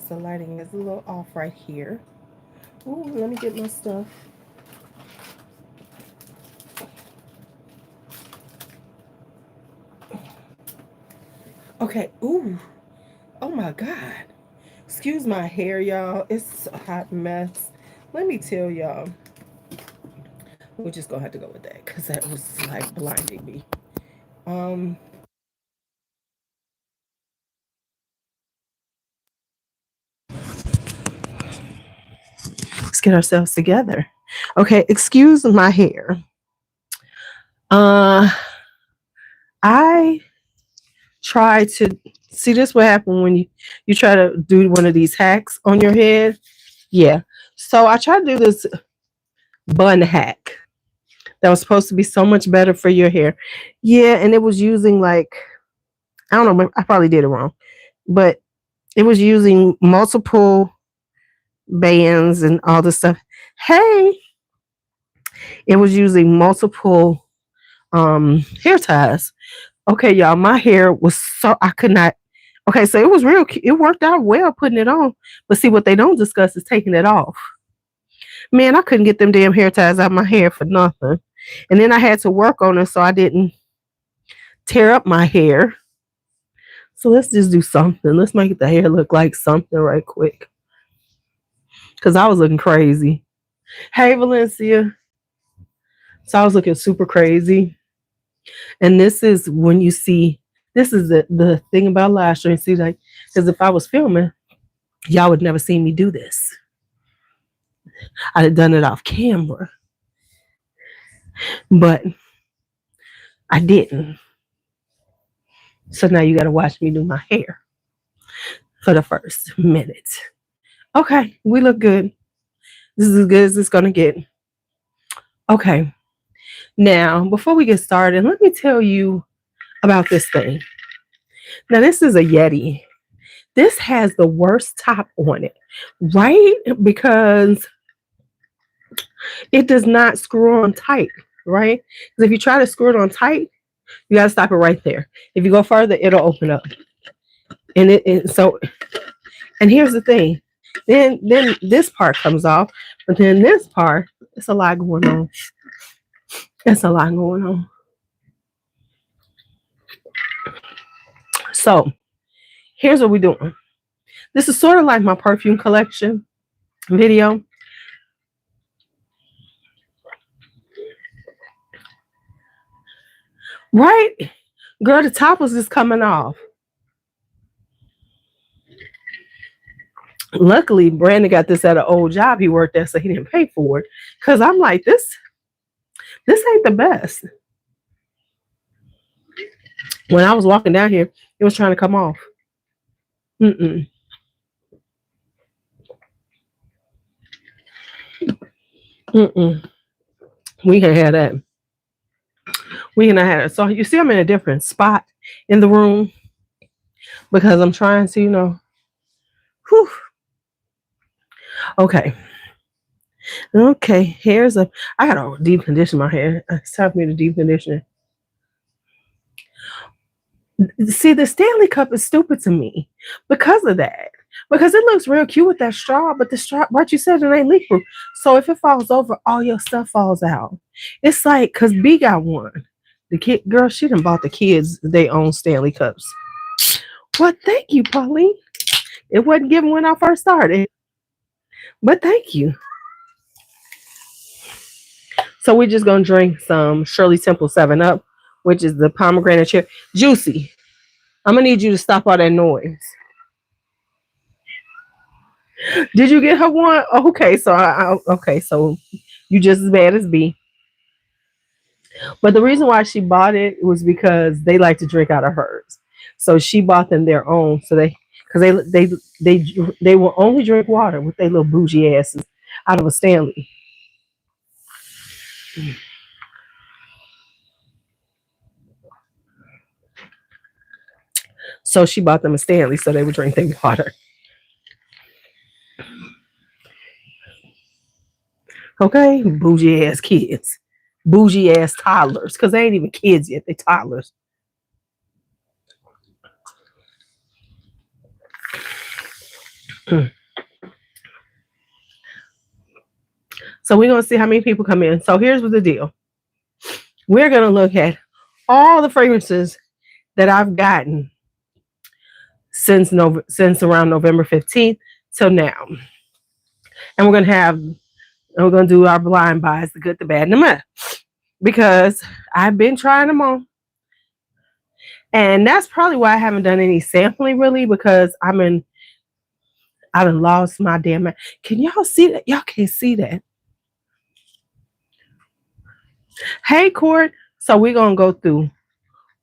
the lighting is a little off right here. Ooh, let me get my stuff. Okay. Ooh. Oh my God. Excuse my hair, y'all. It's a hot mess. Let me tell y'all. We're just gonna have to go with that because that was like blinding me. Um, let's get ourselves together. Okay, excuse my hair. Uh, I try to see this what happened when you try to do one of these hacks on your head. Yeah. So I tried to do this bun hack that was supposed to be so much better for your hair. Yeah, and it was using like I don't know, I probably did it wrong, but it was using multiple bands and all this stuff. Hey, it was using multiple hair ties. Okay, y'all, my hair was so I could not. Okay, so it was real. It worked out well putting it on, but see what they don't discuss is taking it off. Man, I couldn't get them damn hair ties out of my hair for nothing, and then I had to work on it so I didn't tear up my hair. So let's just do something. Let's make the hair look like something right quick, cause I was looking crazy. Hey, Valencia. So I was looking super crazy. And this is when you see, this is the thing about live stream. See, like, because if I was filming, y'all would never see me do this. I'd have done it off camera, but I didn't. So now you got to watch me do my hair for the first minute. Okay, we look good. This is as good as it's going to get. Okay, now before we get started, let me tell you about this thing. Now, this is a Yeti. This has the worst top on it, right? Because it does not screw on tight, right? Because if you try to screw it on tight, you got to stop it right there. If you go further, it'll open up. And here's the thing. Then this part comes off, but then this part, it's a lot going on. It's a lot going on. So here's what we're doing. This is sort of like my perfume collection video. Right? Girl, the top was just coming off. Luckily, Brandon got this at an old job he worked at, so he didn't pay for it. Cause I'm like, this ain't the best. When I was walking down here, it was trying to come off. Mm-mm. Mm-mm. We can have that. We can have it. So you see, I'm in a different spot in the room because I'm trying to, whew. Okay. Okay. I gotta deep condition my hair. It's time for me to deep condition it. See, the Stanley Cup is stupid to me because of that. Because it looks real cute with that straw, but the straw, what you said, it ain't leak proof. So if it falls over, all your stuff falls out. It's like, cause B got one. The kid, girl, she done bought the kids their own Stanley Cups. Well, thank you, Pauline. It wasn't given when I first started, but thank you. So we're just gonna drink some Shirley Temple 7 Up, which is the pomegranate cherry. Juicy. I'm gonna need you to stop all that noise. Did you get her one? Okay, so okay, so you just as bad as B. But the reason why she bought it was because they like to drink out of hers. So she bought them their own. So because they will only drink water with their little bougie asses out of a Stanley. So she bought them a Stanley so they would drink their water. Okay, bougie ass kids, bougie ass toddlers, because they ain't even kids yet; they toddlers. So we're gonna see how many people come in. So here's what the deal. We're gonna look at all the fragrances that I've gotten since around November 15th till now. And we're gonna do our blind buys, the good, the bad, and the meh. Because I've been trying them on. And that's probably why I haven't done any sampling really, because I done lost my damn mind. Can y'all see that? Y'all can't see that. Hey, Court. So we're gonna go through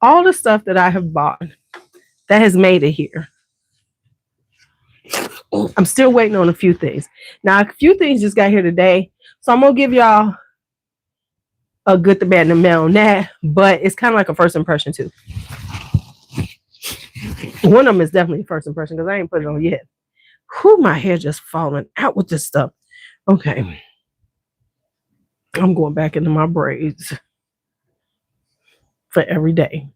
all the stuff that I have bought that has made it here. I'm still waiting on a few things. Now, a few things just got here today. So I'm going to give y'all a good, the bad, and the mel on that. But it's kind of like a first impression, too. One of them is definitely a first impression because I ain't put it on yet. Whew, my hair just falling out with this stuff. Okay. I'm going back into my braids for every day.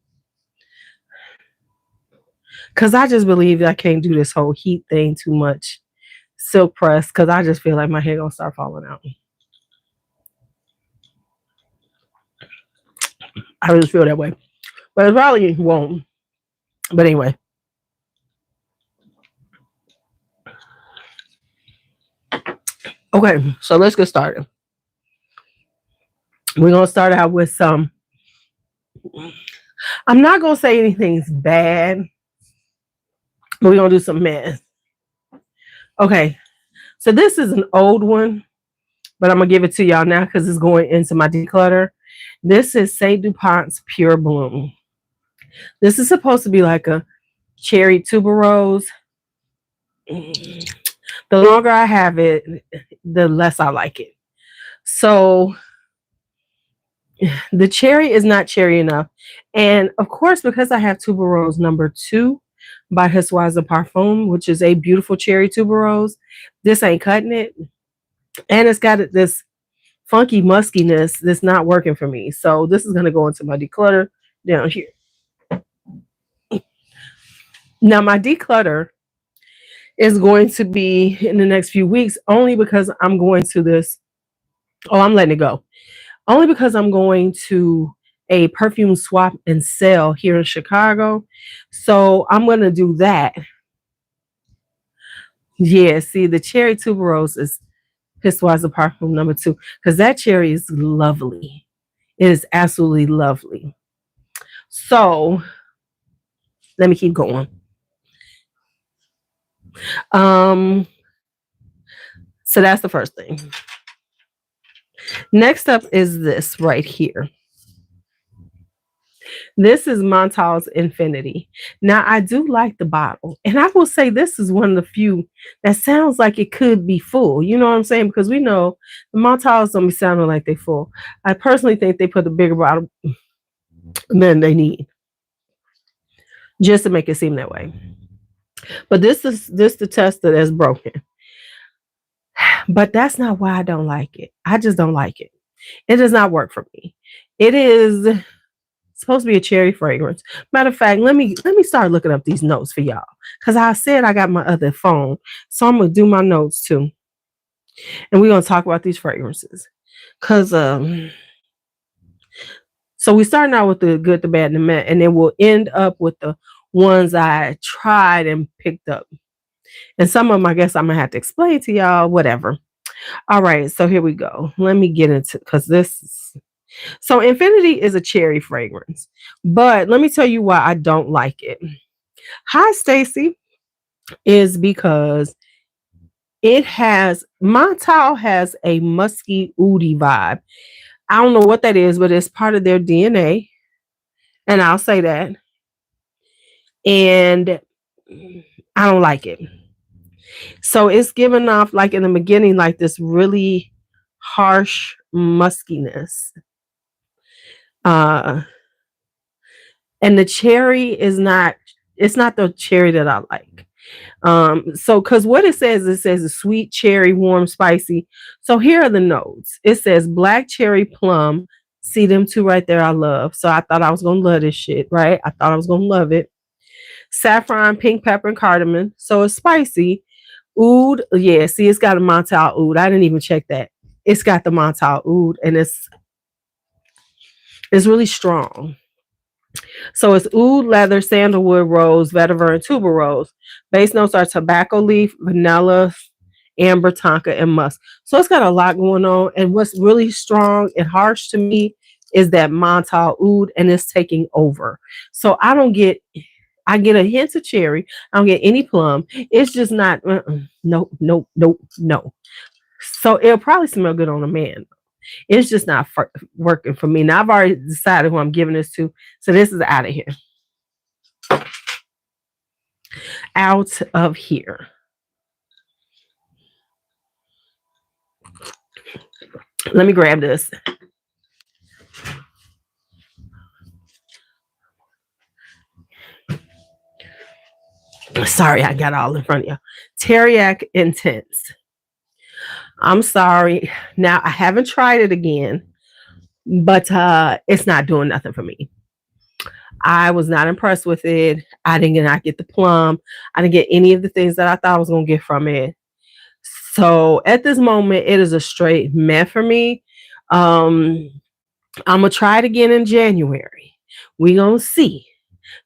Because I just believe I can't do this whole heat thing too much. Silk press, because I just feel like my hair going to start falling out. I just feel that way. But it probably won't. But anyway. Okay, so let's get started. We're going to start out with some. I'm not going to say anything's bad. But we're going to do some mess. Okay, so this is an old one. But I'm going to give it to y'all now because it's going into my declutter. This is Saint DuPont's Pure Bloom. This is supposed to be like a cherry tuberose. The longer I have it, the less I like it. So the cherry is not cherry enough. And of course, because I have tuberose number 2 by Histoire Perfume, which is a beautiful cherry tuberose, this ain't cutting it. And it's got this funky muskiness that's not working for me. So this is going to go into my declutter down here. Now, my declutter is going to be in the next few weeks only because I'm going to this. Oh, I'm letting it go. Only because I'm going to a perfume swap and sale here in Chicago. So I'm going to do that. Yeah, see, the cherry tuberose is Histoire Perfume number 2 because that cherry is lovely. It is absolutely lovely. So let me keep going. So that's the first thing. Next up is this right here. This is Montal's Infinity. Now, I do like the bottle. And I will say this is one of the few that sounds like it could be full. You know what I'm saying? Because we know the Montal's don't be sounding like they're full. I personally think they put a bigger bottle than they need. Just to make it seem that way. But this the tester that's broken. But that's not why I don't like it. I just don't like it. It does not work for me. It is supposed to be a cherry fragrance. Matter of fact, let me start looking up these notes for y'all. Because I said I got my other phone. So I'm going to do my notes too. And we're going to talk about these fragrances. Because, so we're starting out with the good, the bad, and the meh. And then we'll end up with the ones I tried and picked up. And some of them, I guess I'm going to have to explain to y'all, whatever. All right, so here we go. Let me get into, because this is, so Infinity is a cherry fragrance. But let me tell you why I don't like it. Hi, Stacy. Is because Montal has a musky, oody vibe. I don't know what that is, but it's part of their DNA. And I'll say that. And I don't like it. So it's giving off, like in the beginning, like this really harsh muskiness. And the cherry is not, it's not the cherry that I like. So because what it says a sweet cherry, warm, spicy. So here are the notes. It says black cherry plum. See them two right there, I love. So I thought I was gonna love this shit, right? I thought I was gonna love it. Saffron, pink pepper, and cardamom. So it's spicy, Oud. Yeah, see, it's got a Montal Oud. I didn't even check that. It's got the Montal Oud, and it's really strong. So it's oud, leather, sandalwood, rose, vetiver, and tuberose. Base notes are tobacco leaf, vanilla, amber, tonka, and musk. So it's got a lot going on. And what's really strong and harsh to me is that Montal oud, and it's taking over. So I get a hint of cherry. I don't get any plum. It's just not, no, no, no, no. So it'll probably smell good on a man. It's just not working for me. Now I've already decided who I'm giving this to. So this is out of here. Out of here. Let me grab this. Sorry, I got all in front of you. Teriyaki Intense. I'm sorry. Now I haven't tried it again, but it's not doing nothing for me. I was not impressed with it. I did not get the plum. I didn't get any of the things that I thought I was going to get from it. So at this moment, it is a straight meh for me. I'm going to try it again in January. We going to see.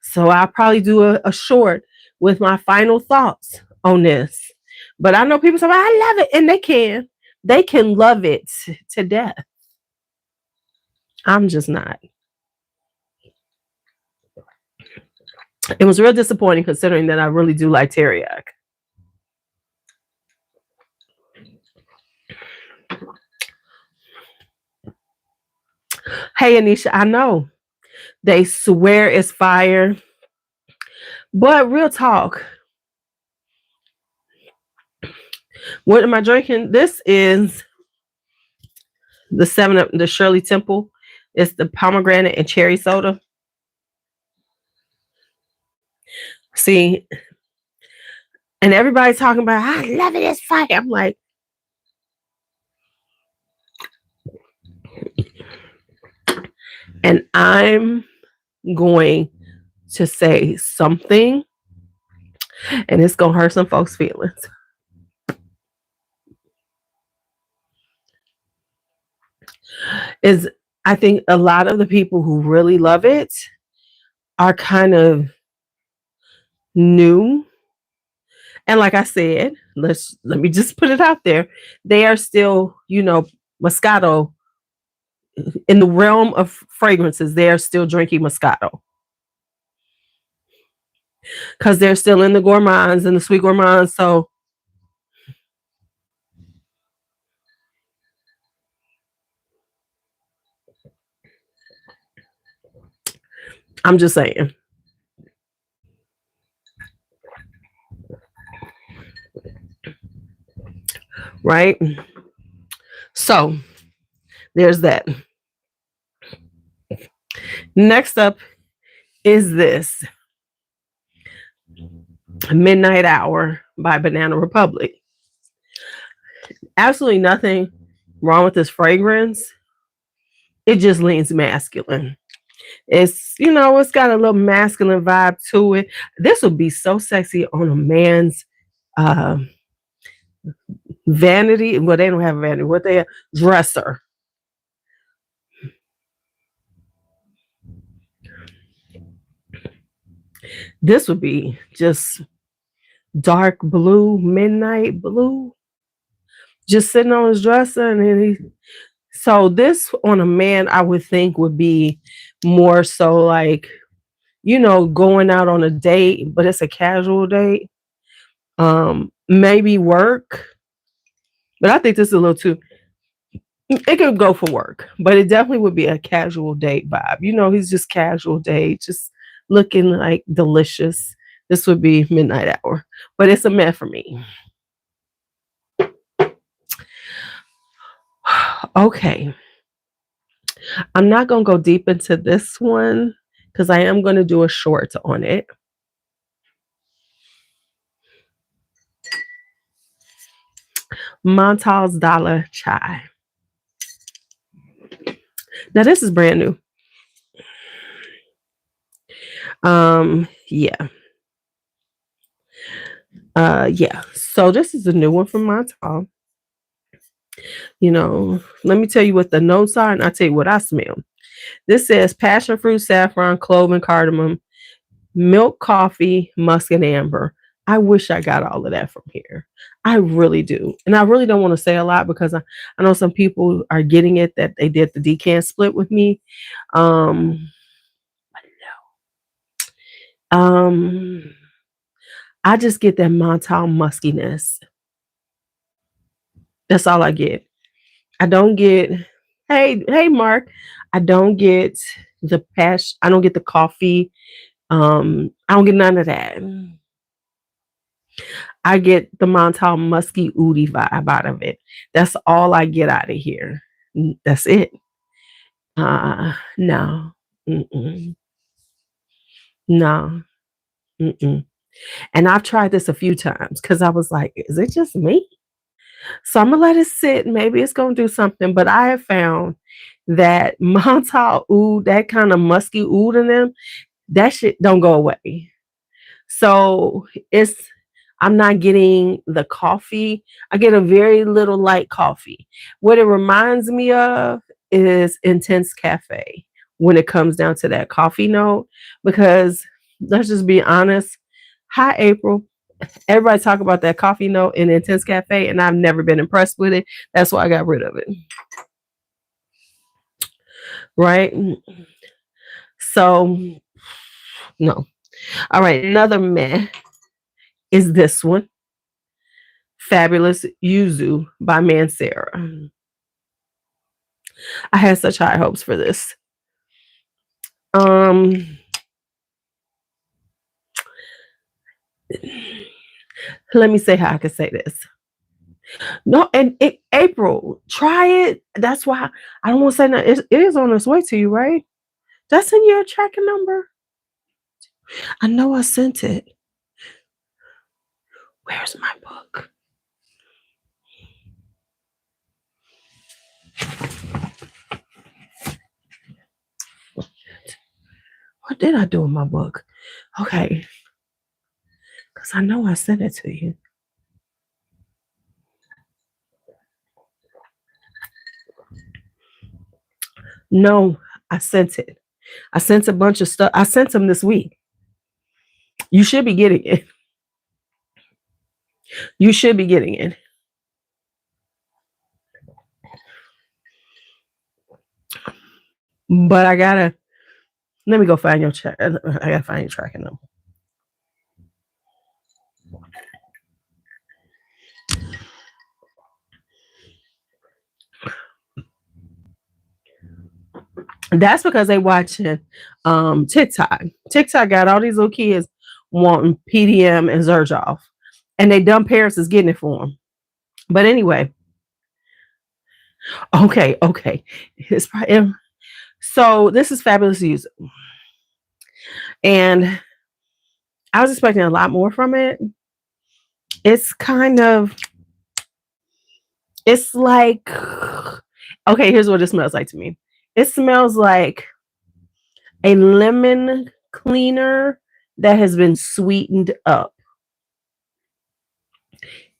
So I'll probably do a short with my final thoughts on this. But I know people say, I love it. And they can. They can love it to death. I'm just not. It was real disappointing considering that I really do like teriyaki. Hey, Anisha, I know they swear it's fire, but real talk. What am I drinking? This is the 7-Up, the Shirley Temple. It's the pomegranate and cherry soda. See, and everybody's talking about, I love it, it's fire. I'm like, and I'm going to say something, and it's going to hurt some folks' feelings. Is I think a lot of the people who really love it are kind of new. And like I said, let me just put it out there. They are still, Moscato in the realm of fragrances. They are still drinking Moscato because they're still in the gourmands and the sweet gourmands. So I'm just saying. Right? So there's that. Next up is this Midnight Hour by Banana Republic. Absolutely nothing wrong with this fragrance. It just leans masculine. It's, it's got a little masculine vibe to it. This would be so sexy on a man's vanity. Well, they don't have a vanity. What they have? Dresser. This would be just dark blue, midnight blue, just sitting on his dresser. And then so this on a man, I would think would be more so like, going out on a date, but it's a casual date. Maybe work. But I think this is a little too, it could go for work, but it definitely would be a casual date vibe. He's just casual date, just looking like delicious. This would be Midnight Hour, but it's a meh for me. Okay. I'm not going to go deep into this one because I am going to do a short on it. Montal's Dollar Chai. Now this is brand new. Yeah. Yeah. So this is a new one from Montal. Let me tell you what the notes are, and I'll tell you what I smell. This says passion fruit, saffron, clove, and cardamom, milk, coffee, musk, and amber. I wish I got all of that from here. I really do. And I really don't want to say a lot because I know some people are getting it that they did the decant split with me. Um, um, I just get that Montal muskiness. That's all I get. I don't get, hey, Mark. I don't get the passion. I don't get the coffee. I don't get none of that. I get the Montal musky oody vibe out of it. That's all I get out of here. That's it. No. Mm-mm. No. Mm-mm. And I've tried this a few times because I was like, is it just me? So I'm gonna let it sit. Maybe it's gonna do something. But I have found that Montal oud, that kind of musky oud in them, that shit don't go away. So I'm not getting the coffee. I get a very little light coffee. What it reminds me of is Intense Cafe when it comes down to that coffee note. Because let's just be honest. Hi, April. Everybody talk about that coffee note in Intense Cafe, and I've never been impressed with it. That's why I got rid of it. Right? So, no. All right. Another meh is this one. Fabulous Yuzu by Mancera. I had such high hopes for this. Let me say how I could say this. No, and April, try it. That's why I don't want to say that. It is on its way to you, right? That's in your tracking number. I know I sent it. Where's my book? What did I do with my book? Okay. Because I know I sent it to you. No, I sent it. I sent a bunch of stuff. I sent them this week. You should be getting it. You should be getting it. But let me go find your check. I gotta find your tracking number. That's because they watching TikTok. TikTok got all these little kids wanting PDM and Zerjoff, and they dumb parents is getting it for them. But anyway, okay. It's probably, so this is Fabulous Yuzu, and I was expecting a lot more from it. It's it's like, okay, here's what it smells like to me. It smells like a lemon cleaner that has been sweetened up.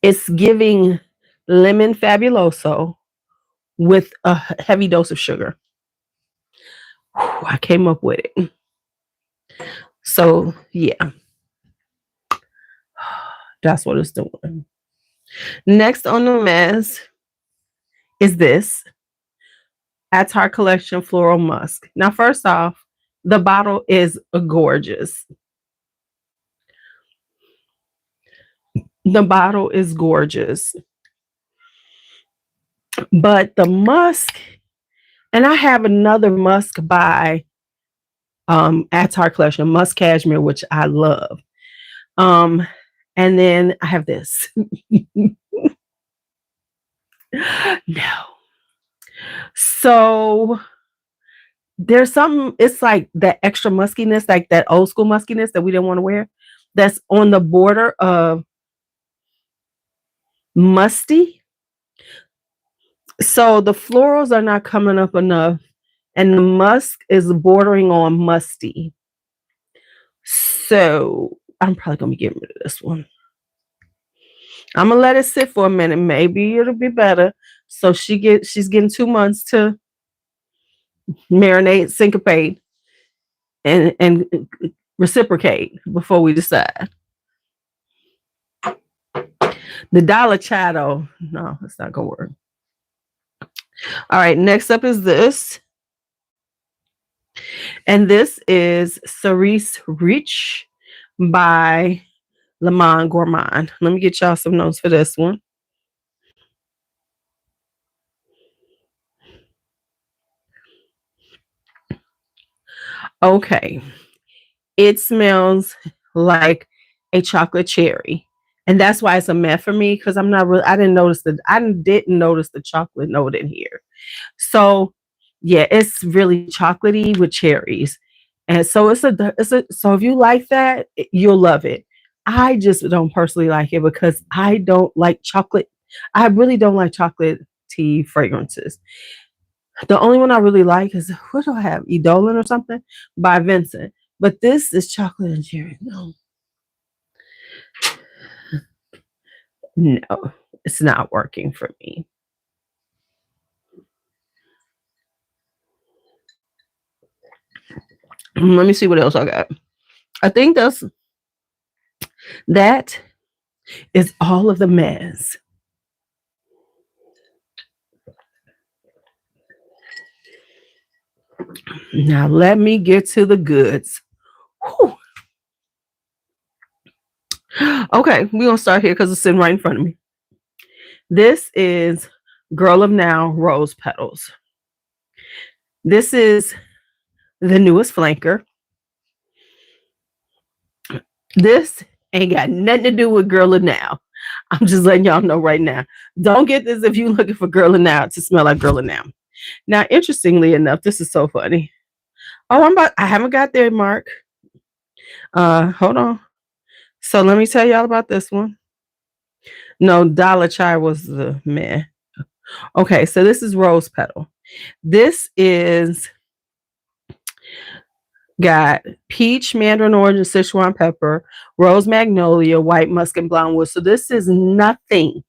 It's giving lemon fabuloso with a heavy dose of sugar. I came up with it. So, yeah. That's what it's doing. Next on the mess is this Attar Collection Floral Musk. Now, first off, the bottle is gorgeous. The bottle is gorgeous. But the musk, and I have another musk by Attar Collection, Musk Cashmere, which I love. And then I have this. No. So there's something, it's like that extra muskiness, like that old school muskiness that we didn't want to wear. That's on the border of musty. So the florals are not coming up enough, and the musk is bordering on musty. So I'm probably gonna be getting rid of this one. I'm gonna let it sit for a minute. Maybe it'll be better. So she's getting 2 months to marinate, syncopate, and reciprocate before we decide. The Dollar Chato. No, it's not gonna work. All right, next up is this. And this is Cerise Rich by Le Monde Gourmand. Let me get y'all some notes for this one. Okay. It smells like a chocolate cherry. And that's why it's a meth for me, because I didn't notice the chocolate note in here. So yeah, it's really chocolatey with cherries. And so so if you like that, you'll love it. I just don't personally like it because I don't like chocolate. I really don't like chocolate tea fragrances. The only one I really like is, what do I have? Eidolon or something by Vincent. But this is chocolate and cherry. No, it's not working for me. Let me see what else I got. I think that is all of the mess. Now let me get to the goods. Whew. Okay, we're gonna start here because it's sitting right in front of me. This is Girl of Now Rose Petals. This is the newest flanker. This ain't got nothing to do with Girl of Now. I'm just letting y'all know right now. Don't get this if you're looking for Girl of Now to smell like Girl of Now. Now, interestingly enough, this is so funny. Oh, I haven't got there, Mark. Hold on. So let me tell y'all about this one. No, Dollar Chai was the man. Okay, so this is Rose Petal. This is got peach, mandarin orange, Sichuan pepper, rose magnolia, white musk, and blonde wood. So this is nothing,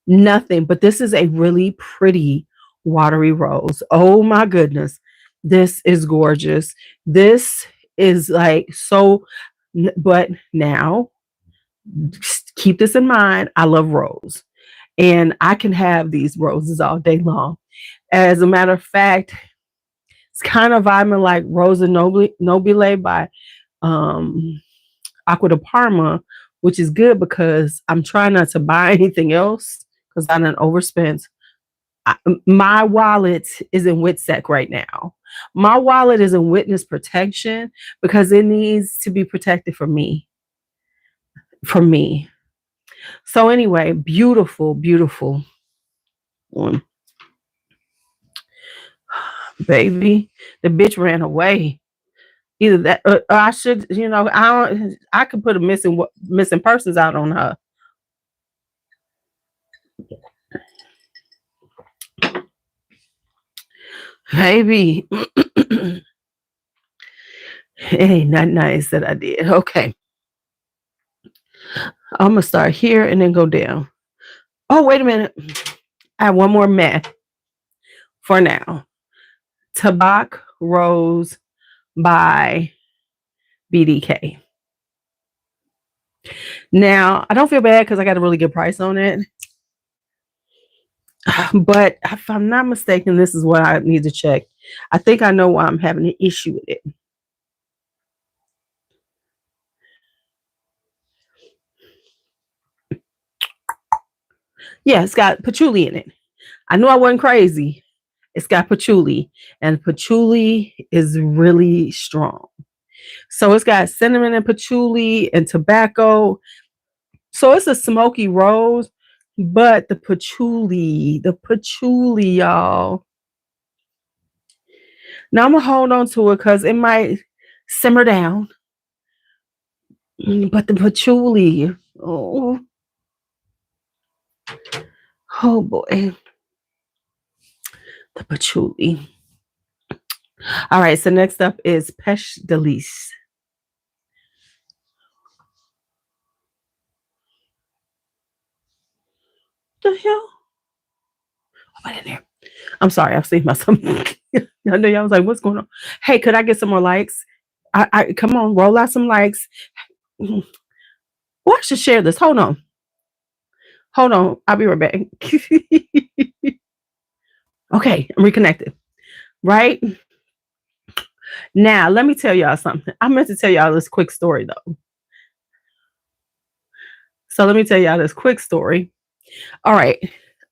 but this is a really pretty watery rose. Oh my goodness. This is gorgeous. This is like so, but now keep this in mind. I love rose and I can have these roses all day long. As a matter of fact, it's kind of vibing like Rosa Nobile by Aqua de Parma, which is good because I'm trying not to buy anything else because I done overspent. My wallet is in WITSEC right now. My wallet is in witness protection because it needs to be protected for me. For me. So anyway, beautiful, beautiful one. Baby, the bitch ran away. Either that, or I should, I could put a missing persons out on her. Baby, it ain't not nice that I did. Okay, I'm gonna start here and then go down. Oh, wait a minute. I have one more math for now. Tabak Rose by BDK. Now, I don't feel bad because I got a really good price on it. But if I'm not mistaken, this is what I need to check. I think I know why I'm having an issue with it. Yeah, it's got patchouli in it. I knew I wasn't crazy. It's got patchouli, and patchouli is really strong. So it's got cinnamon and patchouli and tobacco. So it's a smoky rose, but the patchouli, y'all. Now I'm gonna hold on to it because it might simmer down. But the patchouli, oh boy, the patchouli. All right, so next up is Peche de Lis. The hell? What in there? I'm sorry, I've seen myself. I know y'all was like, what's going on? Hey, could I get some more likes? I come on, roll out some likes. Well, I should share this. Hold on. Hold on. I'll be right back. Okay, I'm reconnected. Right? Now, let me tell y'all something. I meant to tell y'all this quick story though. So let me tell y'all this quick story. All right.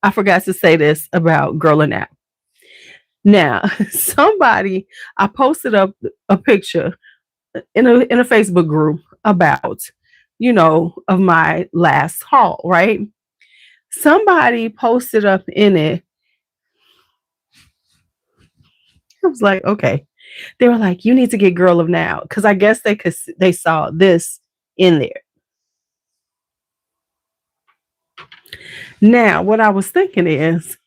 I forgot to say this about Girling Out. Now, I posted up a picture in a Facebook group about, of my last haul, right? Somebody posted up in it. I was like, okay. They were like, you need to get Girl of Now, because I guess they saw this in there. Now, what I was thinking is,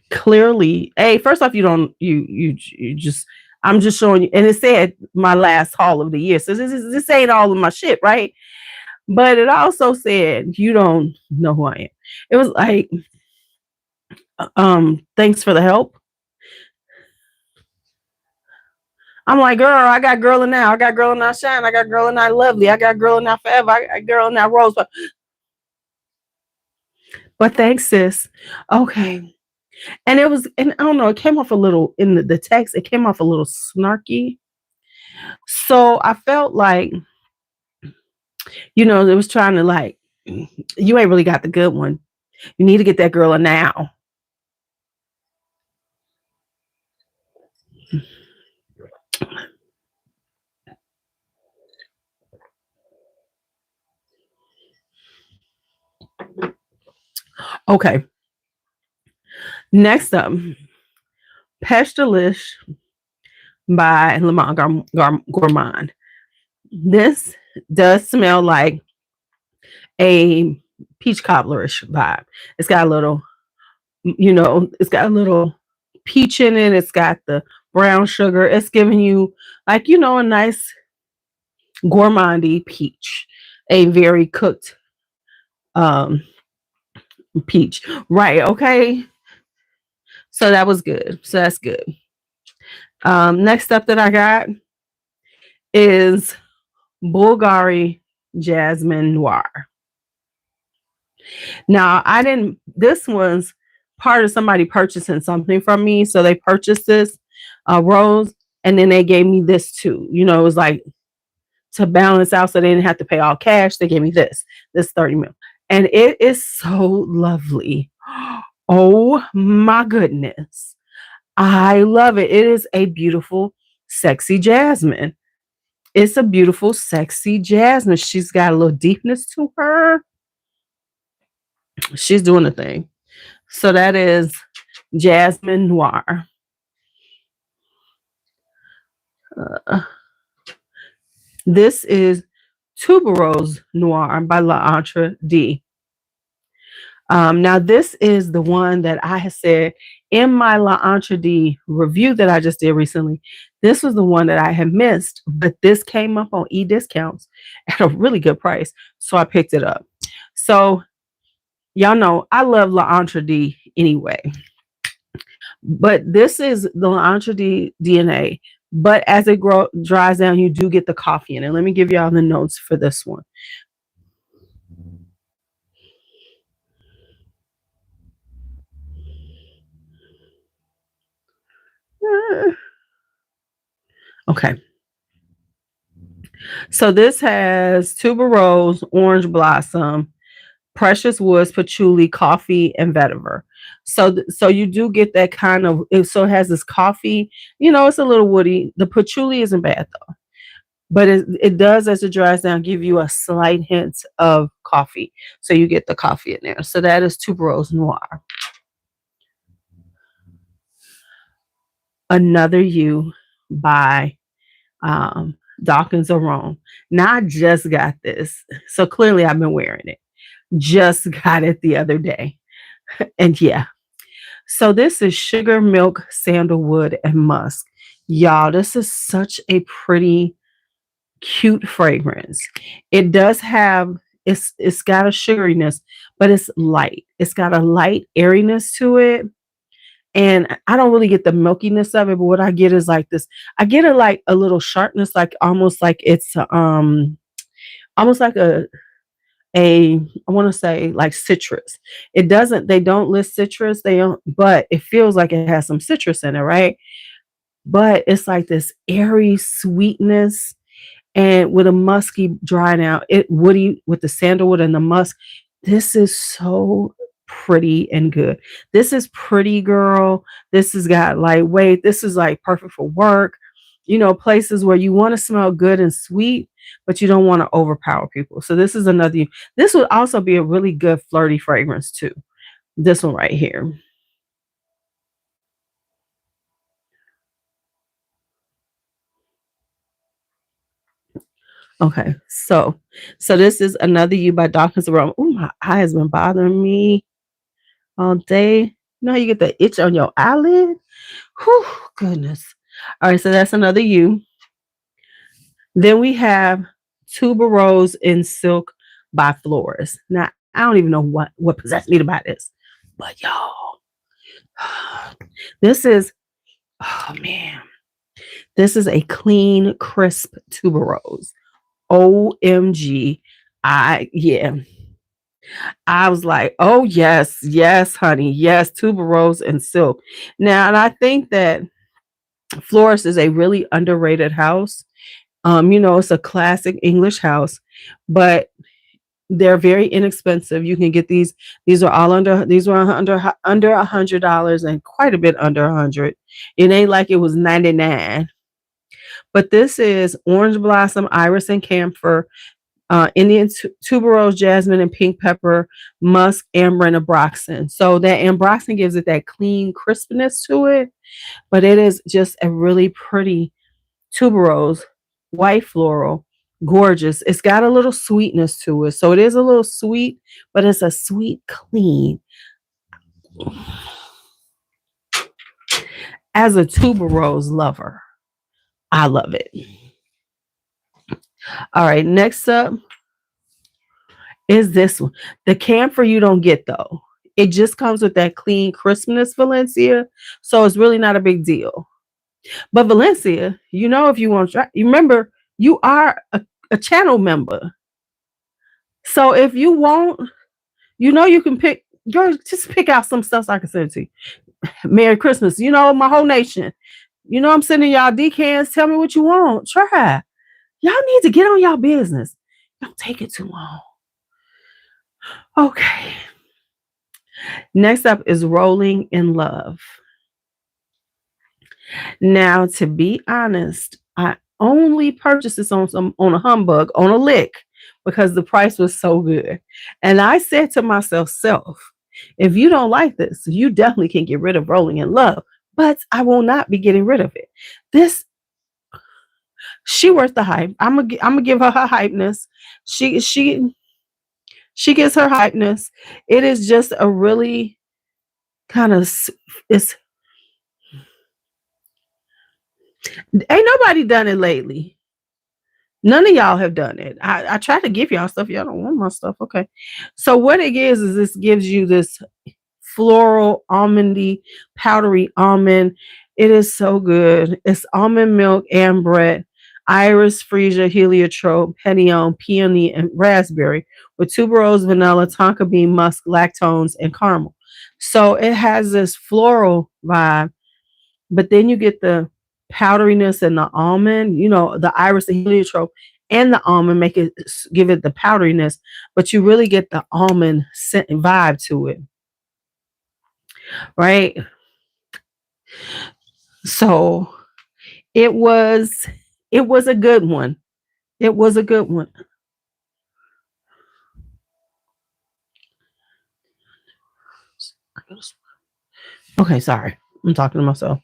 clearly, hey, first off, you just, I'm just showing you, and it said my last haul of the year, so this ain't all of my shit, right? But it also said you don't know who I am. It was like, thanks for the help. I'm like, girl, I got Girl and Now, I got Girl and Now Shine, I got Girl and Now Lovely, I got Girl and Now Forever, I got Girl and Now Rose. But thanks, sis. Okay. And I don't know, it came off a little in the text, it came off a little snarky. So I felt like, it was trying to like, you ain't really got the good one. You need to get that girl a now. Okay. Next up, Pestilence by Lamont Gourmand. This does smell like a peach cobblerish vibe. It's got a little, peach in it. It's got the brown sugar. It's giving you like, a nice gourmandy peach, a very cooked peach. Right. Okay. So that was good. So that's good. Next up that I got is Bulgari Jasmine Noir. Now, this was part of somebody purchasing something from me. So they purchased this rose, and then they gave me this too. It was like to balance out so they didn't have to pay all cash. They gave me this 30 mil. And it is so lovely. Oh my goodness. I love it. It is a beautiful, sexy jasmine. It's a beautiful, sexy jasmine. She's got a little deepness to her. She's doing the thing. So that is Jasmine Noir. This is Tuberose Noir by L'Entre D. Now, this is the one that I had said in my L'Entre D review that I just did recently. This was the one that I had missed, but this came up on e-discounts at a really good price. So I picked it up. So y'all know I love L'Entre D anyway. But this is the L'Entre D DNA. But as it dries down, you do get the coffee in it. Let me give y'all the notes for this one. Okay. So this has tuberose, orange blossom, precious woods, patchouli, coffee, and vetiver. So you do get that kind of, so it has this coffee, it's a little woody. The patchouli isn't bad though, but it does, as it dries down, give you a slight hint of coffee. So you get the coffee in there. So that is Tuberose Noir. Another You by Dawkins Aron. Now I just got this. So clearly I've been wearing it. Just got it the other day. And yeah. So this is Sugar Milk, Sandalwood, and Musk. Y'all, this is such a pretty, cute fragrance. It does have it's got a sugariness, but it's light. It's got a light airiness to it. And I don't really get the milkiness of it, but what I get is like this. I get it like a little sharpness, like almost like it's almost like a I want to say like citrus. It doesn't, they don't list citrus, they don't, but it feels like it has some citrus in it, right? But it's like this airy sweetness and with a musky dry now, it woody with the sandalwood and the musk. This is so pretty and good. This is pretty girl. This has got lightweight. This is like perfect for work. Places where you want to smell good and sweet, but you don't want to overpower people. So this is another. This would also be a really good flirty fragrance too. This one right here. Okay, so this is Another You by Darkness Aroma. Oh, my eye has been bothering me all day. You know how you get the itch on your eyelid? Whew, goodness. All right, so that's Another You. Then we have Tuberose in Silk by Flores. Now, I don't even know what possessed me to buy this, but y'all, this is, oh man, this is a clean, crisp tuberose. OMG. Yeah. I was like, oh yes, yes, honey, yes, tuberose and silk. Now, and I think that Florist is a really underrated house. It's a classic English house, but they're very inexpensive. You can get these. These are all under. These were under $100 and quite a bit under 100. It ain't like it was 99. But this is orange blossom, iris, and camphor, Indian tuberose, jasmine, and pink pepper, musk, amber, and ambroxan. So that ambroxan gives it that clean crispness to it, but it is just a really pretty tuberose, white floral, gorgeous. It's got a little sweetness to it. So it is a little sweet, but it's a sweet clean. As a tuberose lover, I love it. All right, next up is this one. The camphor you don't get though. It just comes with that clean crispness, Valencia. So it's really not a big deal. But Valencia, if you want to try, you remember you are a channel member. So if you want, you can pick, just pick out some stuff so I can send it to you. Merry Christmas. My whole nation. I'm sending y'all decans. Tell me what you want. Try. Y'all need to get on y'all business. Don't take it too long. Okay. Next up is Rolling in Love. Now, to be honest, I only purchased this on a humbug, on a lick, because the price was so good. And I said to myself, if you don't like this, you definitely can get rid of Rolling in Love, but I will not be getting rid of it. She worth the hype. I'm gonna give her hypeness. She gets her hypeness. It is just a really kind of it's ain't nobody done it lately. None of y'all have done it. I try to give y'all stuff. Y'all don't want my stuff. Okay. So what it is this gives you this floral, almondy, powdery almond. It is so good. It's almond milk, ambret, iris, freesia, heliotrope, petione, peony, and raspberry with tuberose, vanilla, tonka bean, musk, lactones, and caramel. So it has this floral vibe, but then you get the powderiness and the almond, the iris, the heliotrope, and the almond give it the powderiness, but you really get the almond scent vibe to it. Right? So it was a good one. It was a good one. Okay, sorry. I'm talking to myself.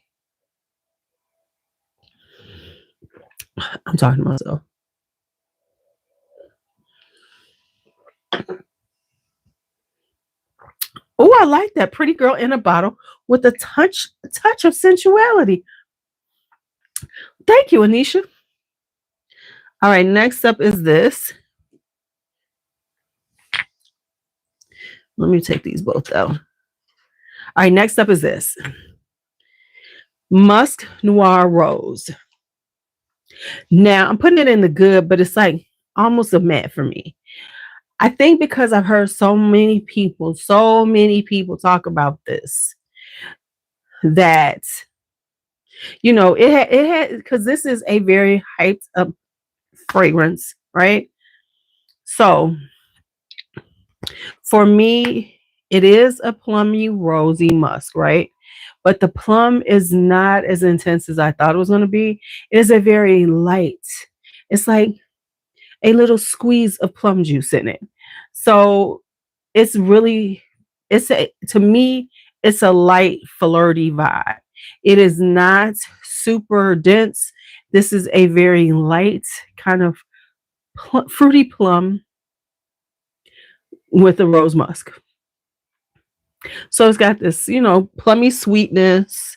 Oh, I like that. Pretty girl in a bottle with a touch of sensuality. Thank you, Anisha. All right, next up is this. Let me take these both out. All right, next up is this. Musk Noir Rose. Now, I'm putting it in the good, but it's like almost a matte for me. I think because I've heard so many people talk about this, that, you know, it had, because this is a very hyped up fragrance, right? So for me, it is a plummy, rosy musk, right? But the plum is not as intense as I thought it was going to be. It is a very light. It's like a little squeeze of plum juice in it. So it's really, to me, it's a light flirty vibe. It is not super dense. This is a very light kind of fruity plum with a rose musk. So it's got this, you know, plummy sweetness.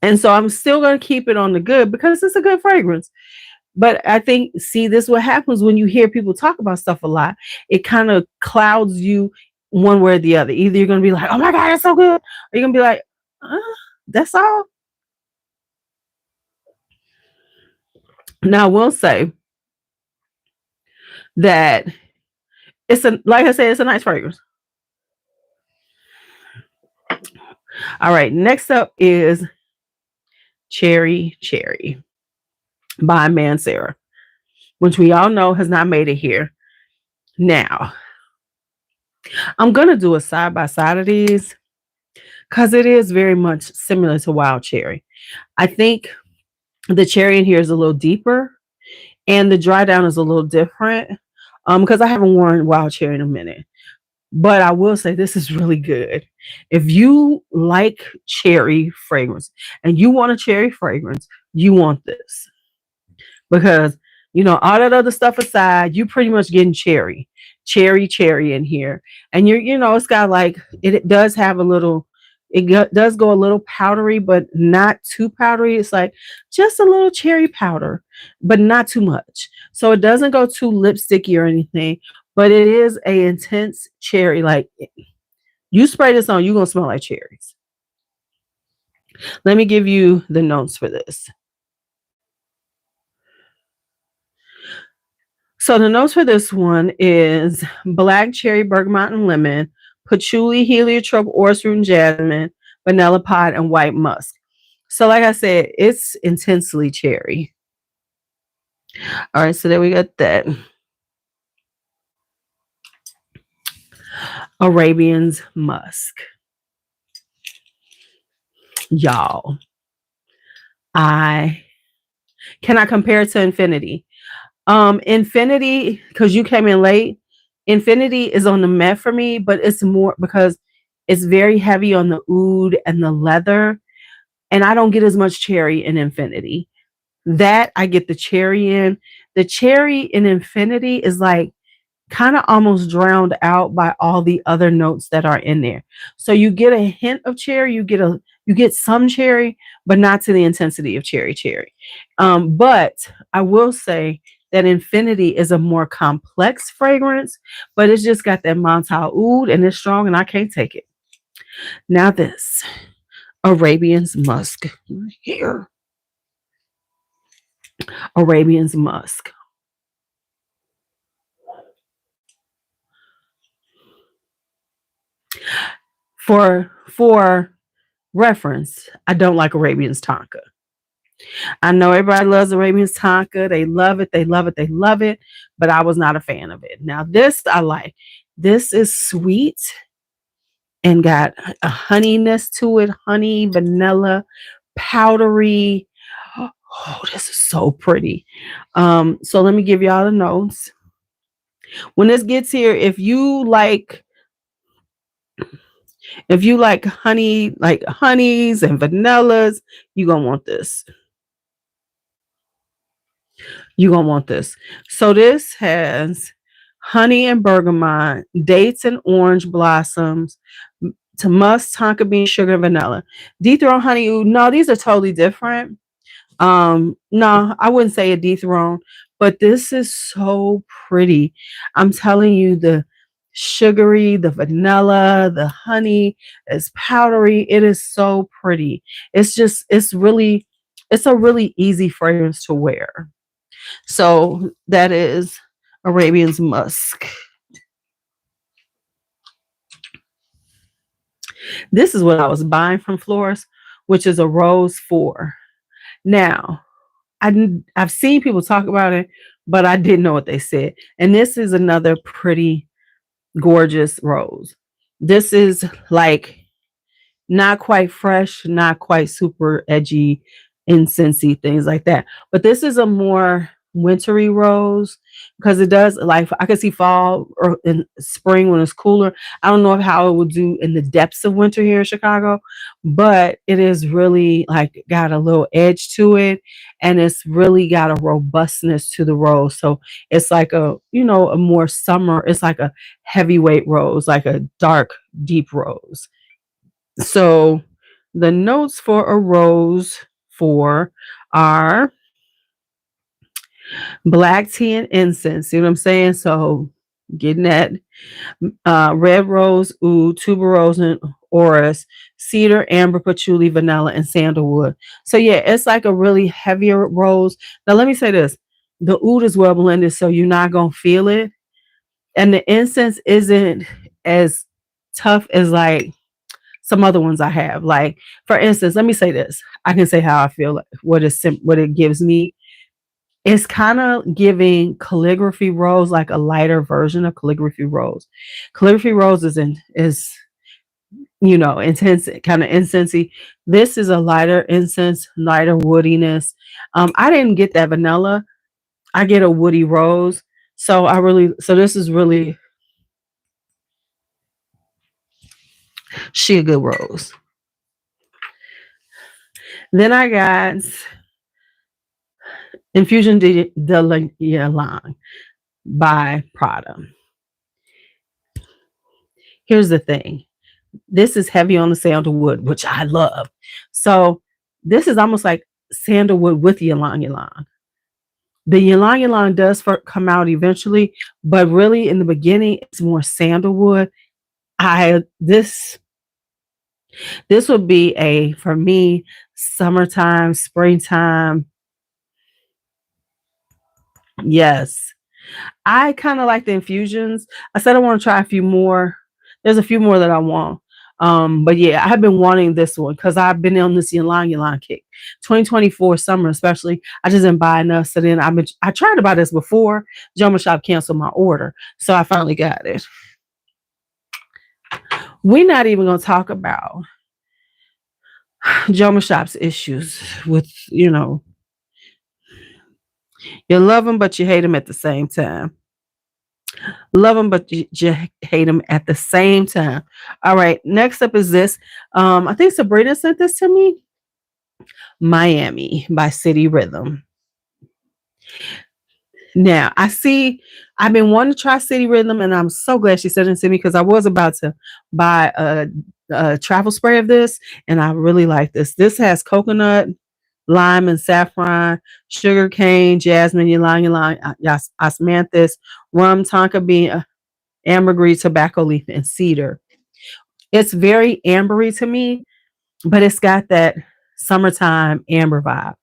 And so I'm still going to keep it on the good because it's a good fragrance. But I think, see, this is what happens when you hear people talk about stuff a lot. It kind of clouds you one way or the other. Either you're going to be like, oh my God, it's so good. Or you're going to be like, that's all. Now, I will say that like I said, it's a nice fragrance. All right, next up is Cherry Cherry by Mancera, which we all know has not made it here. Now, I'm going to do a side by side of these because it is very much similar to Wild Cherry. I think the cherry in here is a little deeper and the dry down is a little different because I haven't worn Wild Cherry in a minute. But I will say this is really good. If you like cherry fragrance and you want a cherry fragrance, you want this. Because, you know, all that other stuff aside, you pretty much getting cherry in here. And it's got like, it does have a little, does go a little powdery, but not too powdery. It's like just a little cherry powder, but not too much. So it doesn't go too lipsticky or anything, but it is a intense cherry. Like, you spray this on, you're going to smell like cherries. Let me give you the notes for this. So the notes for this one is black cherry, bergamot and lemon, patchouli, heliotrope, orris root and jasmine, vanilla pod, and white musk. So like I said, it's intensely cherry. All right, so there we got that. Arabian's musk. Y'all, I cannot compare it to Infinity. Infinity, because you came in late, Infinity is on the matte for me, but it's more because it's very heavy on the oud and the leather, and I don't get as much cherry in Infinity. That I get the cherry in. The cherry in Infinity is like kind of almost drowned out by all the other notes that are in there. So you get a hint of cherry, you get some cherry, but not to the intensity of cherry. But I will say that Infinity is a more complex fragrance, but it's just got that Montal oud and it's strong and I can't take it. Now this Arabian's musk here. Arabian's musk. For reference, I don't like Arabian's Tonka. I know everybody loves Arabian's Tonka. They love it. They love it. They love it. But I was not a fan of it. Now this I like. This is sweet and got a honeyness to it. Honey, vanilla, powdery. Oh, this is so pretty. So let me give y'all the notes. When this gets here, if you like honey, like honeys and vanillas, you're gonna want this. You're gonna want this. So this has honey and bergamot, dates and orange blossoms, to musk, tonka bean, sugar, and vanilla. Dethroned honey oud. No, these are totally different. No, I wouldn't say a dethroned, But this is so pretty. I'm telling you, the sugary, the vanilla, the honey is powdery. It is so pretty. It's a really easy fragrance to wear. So that is Arabian's Musk. This is what I was buying from Florist, which is a Rose 4. Now, I've seen people talk about it, but I didn't know what they said. And this is another pretty, gorgeous rose. This is like not quite fresh, not quite super edgy, incensey, things like that. But this is a more wintry rose because it does like I can see fall or in spring when it's cooler. I don't know how it would do in the depths of winter here in Chicago, but it is really like got a little edge to it and it's really got a robustness to the rose. So it's like a more summer, it's like a heavyweight rose, like a dark, deep rose. So the notes for a rose 4 are black tea and incense. See what I'm saying? So getting that red rose, oud, tuberose, and orris, cedar, amber, patchouli, vanilla, and sandalwood. So yeah, it's like a really heavier rose. Now let me say this: the oud is well blended, so you're not gonna feel it, and the incense isn't as tough as like some other ones I have. Like for instance, let me say this. I can say how I feel, like what it gives me. It's kind of giving calligraphy rose, like a lighter version of calligraphy rose. Calligraphy rose is intense, kind of incensey. This is a lighter incense, lighter woodiness. I didn't get that vanilla. I get a woody rose. So this is really she a good rose. Then I got Infusion de Ylang by Prada. Here's the thing. This is heavy on the sandalwood, which I love. So this is almost like sandalwood with ylang ylang. The ylang ylang does come out eventually, but really in the beginning, it's more sandalwood. I this would be a for me summertime, springtime. Yes, I kind of like the infusions. I said I want to try a few more. There's a few more that I want. But yeah, I have been wanting this one because I've been on this Ylang Ylang kick. 2024 summer, especially. I just didn't buy enough. So then I tried to buy this before. Joma Shop canceled my order. So I finally got it. We're not even gonna talk about Joma Shop's issues with, you love them, but you hate them at the same time. Love them, but you hate them at the same time. All right. Next up is this. I think Sabrina sent this to me. Miami by City Rhythm. Now I've been wanting to try City Rhythm, and I'm so glad she sent it to me because I was about to buy a travel spray of this, and I really like this. This has coconut, lime and saffron, sugar cane, jasmine, ylang ylang, osmanthus, rum, tonka bean, ambergris, tobacco leaf, and cedar. It's very ambery to me, but it's got that summertime amber vibe.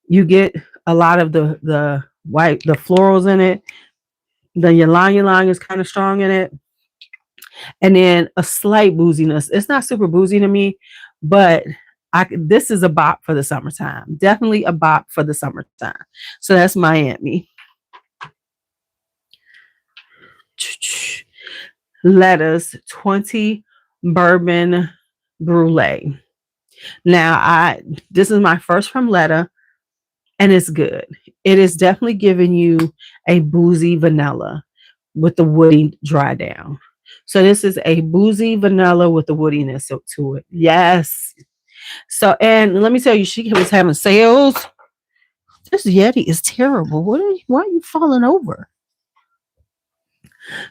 You get a lot of the white, the florals in it. The ylang ylang is kind of strong in it, and then a slight booziness. It's not super boozy to me, but this is a bop for the summertime. Definitely a bop for the summertime. So that's Miami. Lettuce 20 bourbon brulee. Now this is my first from Letta, and it's good. It is definitely giving you a boozy vanilla with the woody dry down. So this is a boozy vanilla with the woodiness to it. Yes. So and let me tell you, she was having sales. This Yeti is terrible. Why are you falling over?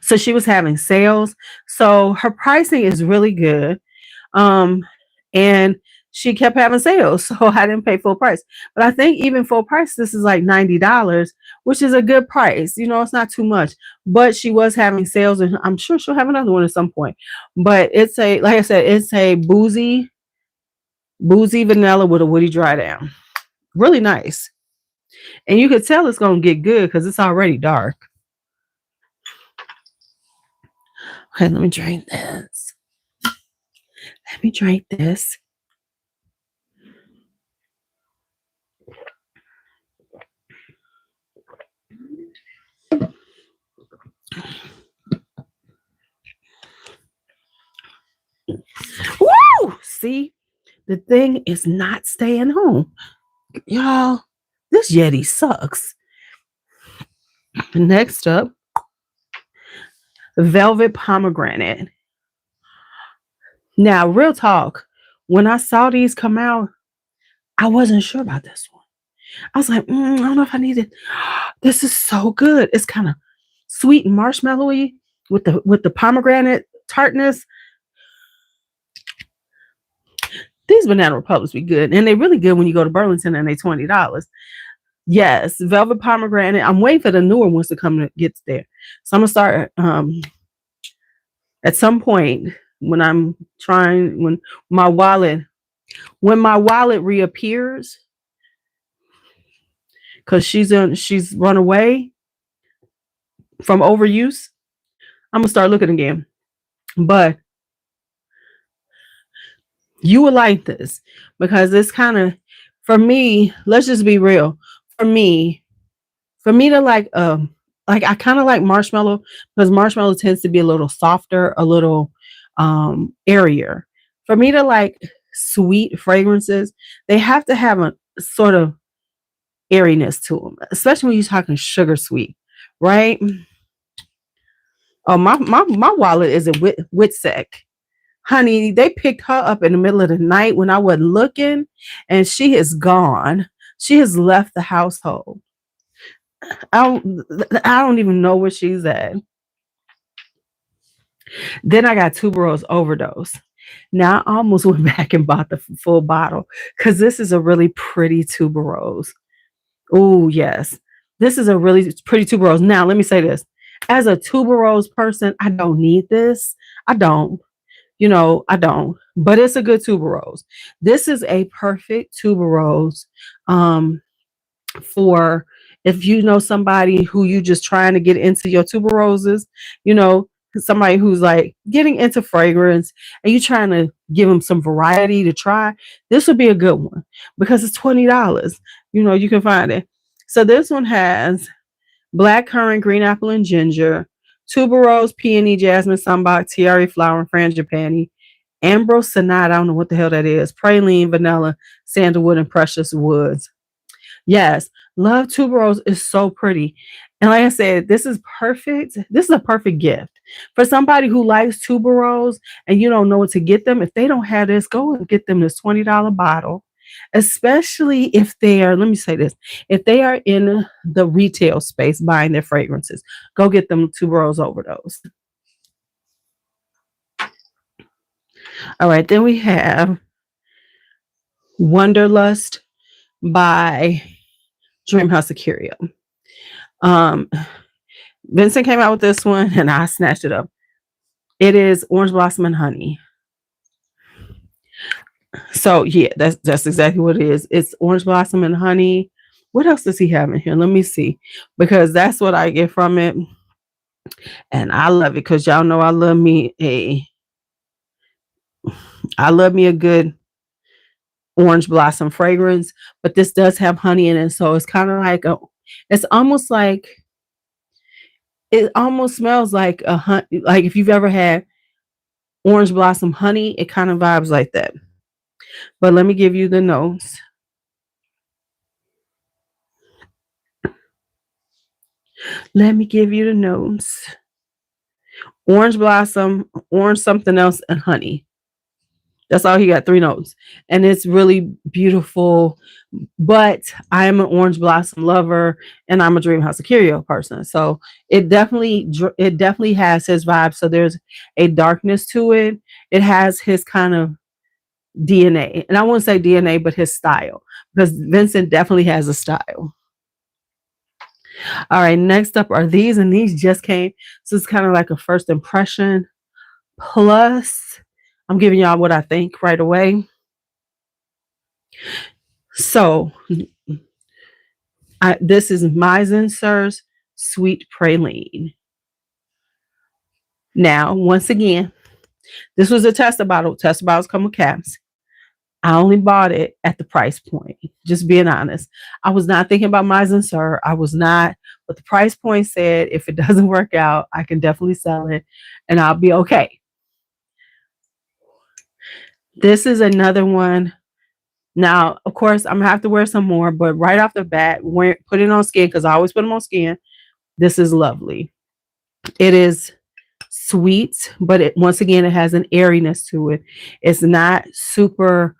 So she was having sales. So her pricing is really good. Um, and she kept having sales, so I didn't pay full price. But I think even full price, this is like $90, which is a good price. It's not too much. But she was having sales, and I'm sure she'll have another one at some point. But it's like I said, it's a boozy vanilla with a woody dry down. Really nice. And you could tell it's gonna get good because it's already dark. Okay, let me drink this. Let me drink this. Woo! See, the thing is not staying home. Y'all, this Yeti sucks. Next up, Velvet Pomegranate. Now, real talk, when I saw these come out, I wasn't sure about this one. I was like, I don't know if I need it. This is so good. It's kind of sweet and marshmallowy with the pomegranate tartness. These Banana Republics be good, and they're really good when you go to Burlington, and they're $20. Yes, Velvet Pomegranate. I'm waiting for the newer ones to come to get there. So I'm gonna start at some point when my wallet reappears, because she's run away from overuse. I'm gonna start looking again. But you would like this because it's kind of, for me, let's just be real. For me to like I kind of like marshmallow, because marshmallow tends to be a little softer, a little airier. For me to like sweet fragrances, they have to have a sort of airiness to them, especially when you're talking sugar sweet, right? Oh, my wallet is a Witsec. Honey, they picked her up in the middle of the night when I wasn't looking, and she is gone. She has left the household. I don't even know where she's at. Then I got tuberose overdose. Now I almost went back and bought the full bottle because this is a really pretty tuberose. Oh, yes. This is a really pretty tuberose. Now, let me say this. As a tuberose person, I don't need this. I don't. I don't. But it's a good tuberose. This is a perfect tuberose for if you know somebody who you just trying to get into your tuberoses, somebody who's like getting into fragrance and you trying to give them some variety to try. This would be a good one because it's $20. You can find it. So this one has black currant, green apple, and ginger, tuberose, peony, jasmine, sambac, tiare flower, and frangipani, ambrose sonata, I don't know what the hell that is, praline, vanilla, sandalwood, and precious woods. Yes, love tuberose is so pretty. And like I said, this is perfect. This is a perfect gift for somebody who likes tuberose and you don't know what to get them. If they don't have this, go and get them this $20 bottle, especially if they are, let me say this, if they are in the retail space buying their fragrances, go get them tuberose overdose. All right, then we have Wonderlust by Dreamhouse of Curio. Vincent came out with this one and I snatched it up. It is orange blossom and honey. So yeah, that's exactly what it is. It's orange blossom and honey. What else does he have in here? Let me see, because that's what I get from it, and I love it because y'all know I love me a good orange blossom fragrance. But this does have honey in it, so it's kind of like it almost smells like a honey. Like if you've ever had orange blossom honey, it kind of vibes like that. But let me give you the notes. Let me give you the notes. Orange blossom, orange something else, and honey. That's all he got, 3 notes. And it's really beautiful. But I am an orange blossom lover and I'm a Dreamhouse of Curio person. So it definitely has his vibe. So there's a darkness to it. It has his kind of DNA. And I won't say DNA, but his style, because Vincent definitely has a style. All right, next up are these, and these just came. So it's kind of like a first impression. Plus, I'm giving y'all what I think right away. So, this is Meisenser's Sweet Praline. Now, once again, this was a tester bottle. Tester bottles come with caps. I only bought it at the price point. Just being honest. I was not thinking about Meisenser. I was not. But the price point said if it doesn't work out, I can definitely sell it and I'll be okay. This is another one. Now, of course, I'm going to have to wear some more. But right off the bat, put it on skin because I always put them on skin. This is lovely. It is sweet, but once again, it has an airiness to it. It's not super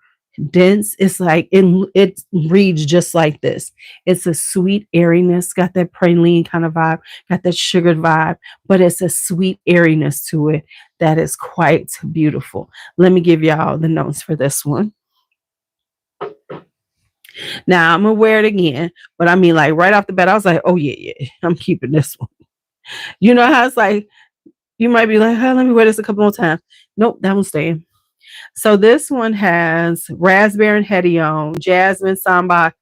dense. It's like it reads just like this. It's a sweet airiness, got that praline kind of vibe, got that sugared vibe, but it's a sweet airiness to it that is quite beautiful. Let me give y'all the notes for this one. Now I'm gonna wear it again, but I mean, like right off the bat, I was like, oh yeah, I'm keeping this one. You know how it's like, you might be like, oh, let me wear this a couple more times. Nope, that one's staying. So this one has raspberry and hedione, jasmine, sambac,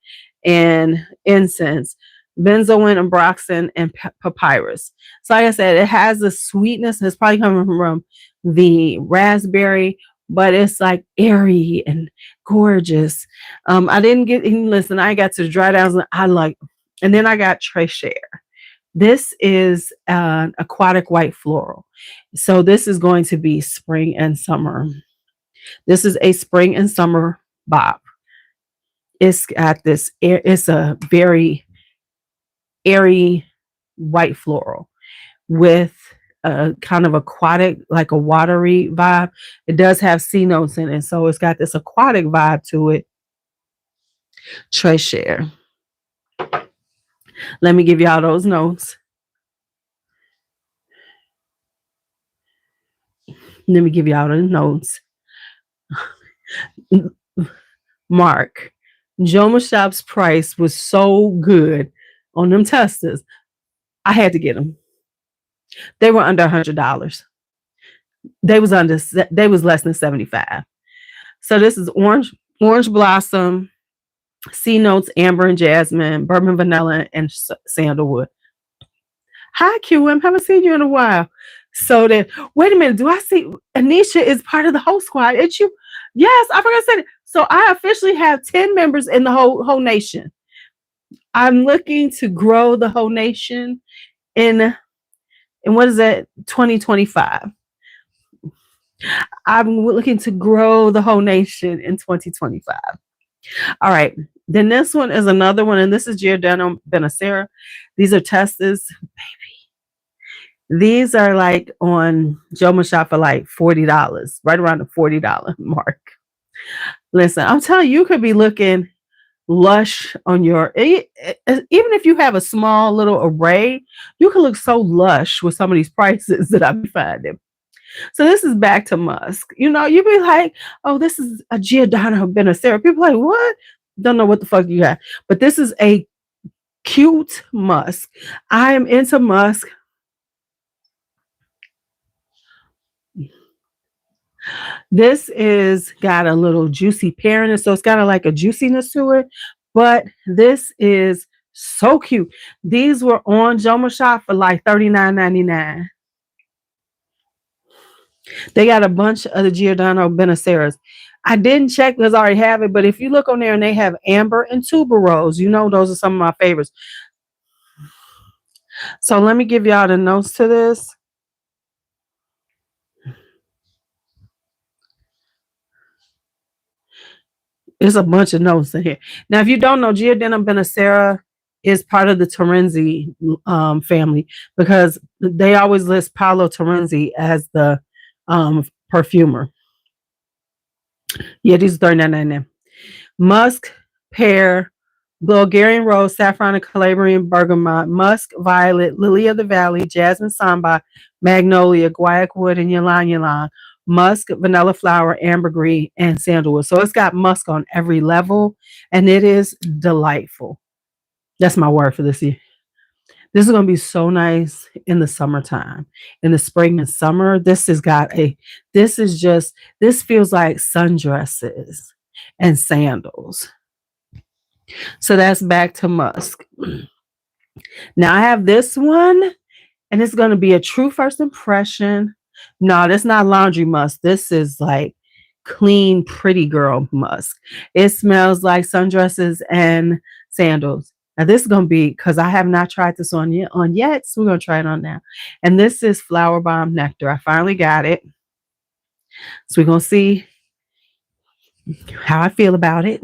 and incense, benzoin, and ambroxan, and papyrus. So like I said, it has a sweetness. It's probably coming from the raspberry, but it's like airy and gorgeous. I didn't get any, listen, I got to the dry downs and then I got Treasure. This is an aquatic white floral. So this is going to be spring and summer. This is a spring and summer bob. It's got this, it's a very airy white floral with a kind of aquatic, like a watery vibe. It does have sea notes in it. So it's got this aquatic vibe to it. Treasure. Let me give y'all those notes. Let me give y'all the notes. Mark, Joma Shop's price was so good on them testers. I had to get them. They were under $100. They was less than 75. So this is orange blossom, sea notes, amber and jasmine, bourbon vanilla, and sandalwood. Hi, QM. Haven't seen you in a while. So then, wait a minute. Do I see Anisha is part of the whole squad? It's you. Yes, I forgot to say it. So I officially have 10 members in the whole nation. I'm looking to grow the whole nation in what is that? 2025. I'm looking to grow the whole nation in 2025. All right. Then this one is another one, and this is Giordano Benacera. These are testers, baby. These are like on Joma Shop for like $40, right around the $40 mark. Listen, I'm telling you, you could be looking lush on your, even if you have a small little array, you can look so lush with some of these prices that I'm finding. So this is back to musk. You know, you be like, oh, this is a Giordano Benacera. People are like, what? Don't know what the fuck you got. But this is a cute musk. I am into musk. This is got a little juicy pear in it. So it's got like a juiciness to it. But this is so cute. These were on Joma Shop for like $39.99. They got a bunch of the Giordano Benaceras. I didn't check because I already have it, but if you look on there and they have amber and tuberose, you know those are some of my favorites. So let me give y'all the notes to this. There's a bunch of notes in here. Now, if you don't know, Giordano Benacera is part of the Terenzi family because they always list Paolo Terenzi as the perfumer. Yeah, these are $39.99. Musk, pear, Bulgarian rose, saffron and Calabrian bergamot, musk, violet, lily of the valley, jasmine samba, magnolia, guaiac wood, and ylang ylang. musk, vanilla flower, ambergris, and sandalwood. So it's got musk on every level, and it is delightful. That's my word for this year. This is going to be so nice in the summertime. In the spring and summer, this feels like sundresses and sandals. So that's back to musk. Now I have this one, and it's going to be a true first impression. No, that's not laundry musk. This is like clean, pretty girl musk. It smells like sundresses and sandals. Now this is gonna be, because I have not tried this on yet, so we're gonna try it on now. And this is Flower Bomb Nectar. I finally got it, so we're gonna see how I feel about it.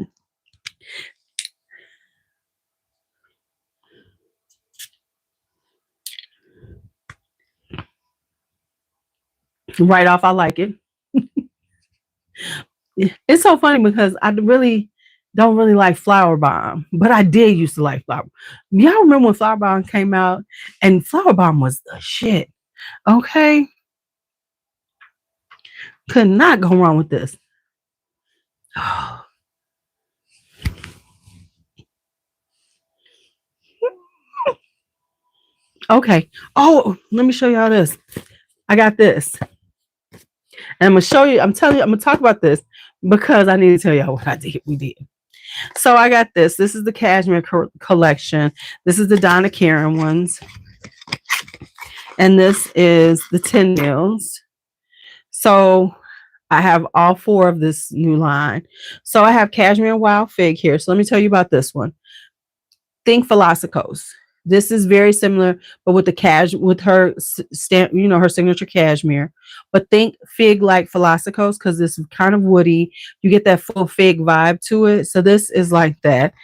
Right off, I like it. It's so funny because I really don't really like Flower Bomb, but I did used to like Flower. Y'all remember when Flower Bomb came out? And Flower Bomb was the shit. Okay, could not go wrong with this. Okay. Oh, let me show y'all this. I got this. And I'm gonna show you, I'm telling you, I'm gonna talk about this because I need to tell y'all what I did. We did. So I got this. This is the cashmere collection. This is the Donna Karan ones. And this is the 10 mils. So I have all 4 of this new line. So I have cashmere and wild fig here. So let me tell you about this one. Think Velocicos. This is very similar, but with with her stamp, her signature cashmere. But think fig like Velocicos, because this is kind of woody. You get that full fig vibe to it. So this is like that.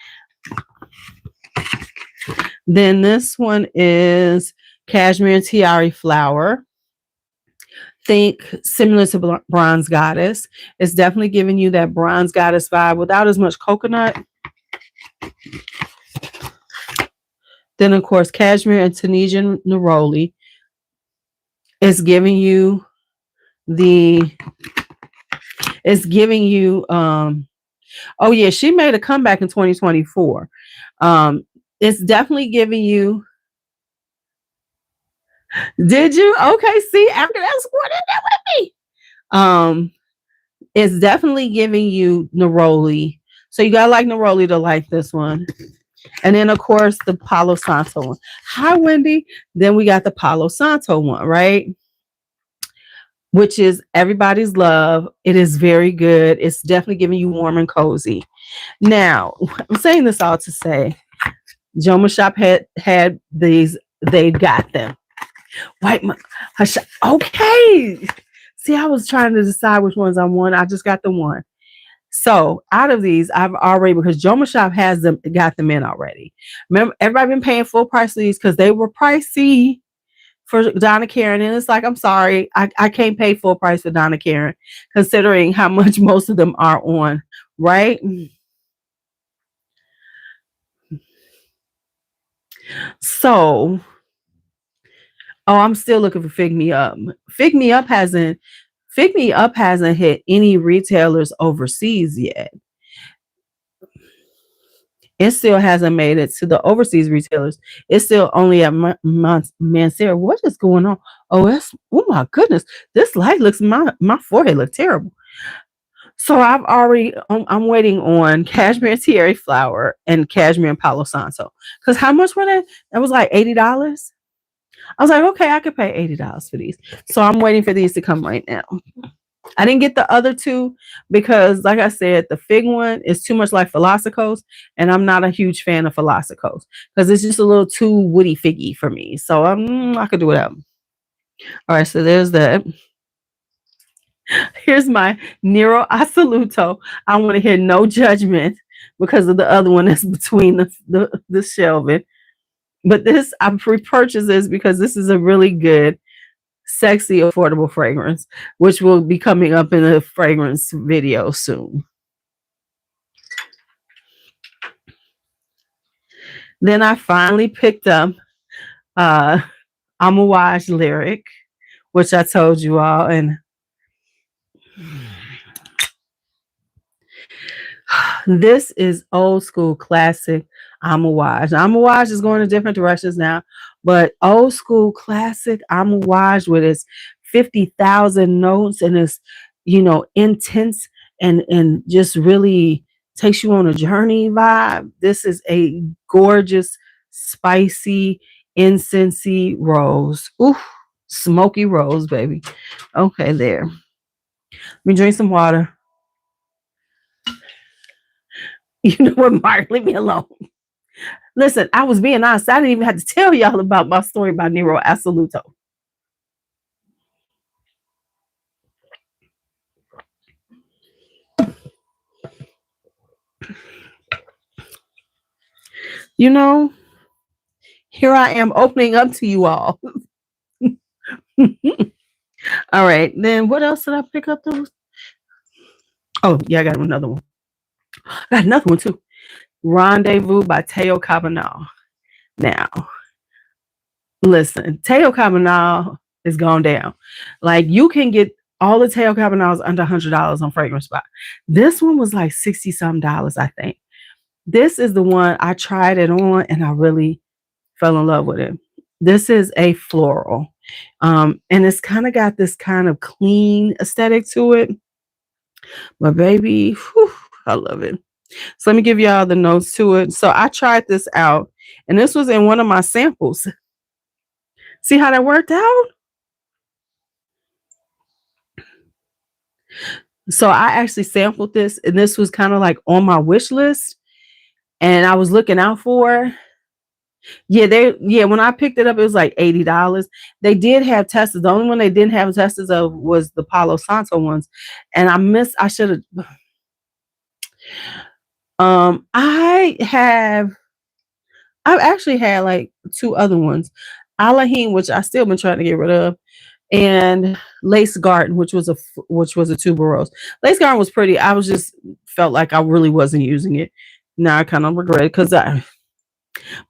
Then this one is cashmere and tiare flower. Think similar to Bronze Goddess. It's definitely giving you that Bronze Goddess vibe without as much coconut. Then, of course, cashmere and Tunisian neroli is giving you oh yeah, she made a comeback in 2024. It's definitely giving you. Did you? Okay, see, after that's what it did with me. It's definitely giving you neroli. So you gotta like neroli to like this one. And then, of course, the Palo Santo one. Hi, Wendy. Then we got the Palo Santo one, right? Which is everybody's love. It is very good. It's definitely giving you warm and cozy. Now, I'm saying this all to say, Joma Shop had these. They got them. Okay. See, I was trying to decide which ones I want. I just got the one. So out of these, I've already, because Joma Shop got them in already. Remember, everybody been paying full price for these because they were pricey for Donna Karan. And it's like, I'm sorry, I can't pay full price for Donna Karan considering how much most of them are on, right? So, I'm still looking for Fig Me Up. Fig Me Up hasn't hit any retailers overseas yet. It still hasn't made it to the overseas retailers. It's still only at Mansera. What is going on? Oh my goodness. This light looks, my forehead looks terrible. So I'm waiting on cashmere and tiare flower and cashmere and Palo Santo. Because how much were they? That was like $80. I was like, okay, I could pay $80 for these. So I'm waiting for these to come right now. I didn't get the other 2 because, like I said, the fig one is too much like Velocicos, and I'm not a huge fan of Velocicos because it's just a little too woody figgy for me. So I could do without. All right, so there's that. Here's my Nero Assoluto. I want to hear no judgment because of the other one that's between the shelving. But this, I repurchased this because this is a really good, sexy, affordable fragrance, which will be coming up in a fragrance video soon. Then I finally picked up Amouage Lyric, which I told you all, and This is old school classic Amouage. Amouage is going in different directions now, but old school classic Amouage with its 50,000 notes and its, intense and just really takes you on a journey vibe. This is a gorgeous, spicy, incensey rose. Ooh, smoky rose, baby. Okay, there. Let me drink some water. You know what, Mark? Leave me alone. Listen, I was being honest. I didn't even have to tell y'all about my story about Nero Assoluto. You know, here I am opening up to you all. All right. Then what else did I pick up? Those? Oh, yeah, I got another one. I got another one too. Rendezvous by Teo Cabanal. Now, listen, Teo Cabanal is gone down. Like you can get all the Teo Cabanals under $100 on Fragrance Spot. This one was like 60 some dollars, I think. This is the one I tried it on and I really fell in love with it. This is a floral. And it's kind of got this kind of clean aesthetic to it. But baby, whew, I love it. So let me give y'all the notes to it. So I tried this out and this was in one of my samples. See how that worked out? So I actually sampled this and this was kind of like on my wish list and I was looking out for. Yeah, when I picked it up, it was like $80. They did have testers. The only one they didn't have testers of was the Palo Santo ones. And I should have I've actually had like two other ones. Alahim, which I still been trying to get rid of, and Lace Garden, which was a tuberose. Lace Garden was pretty. I was just felt like I really wasn't using it. Now I kind of regret it because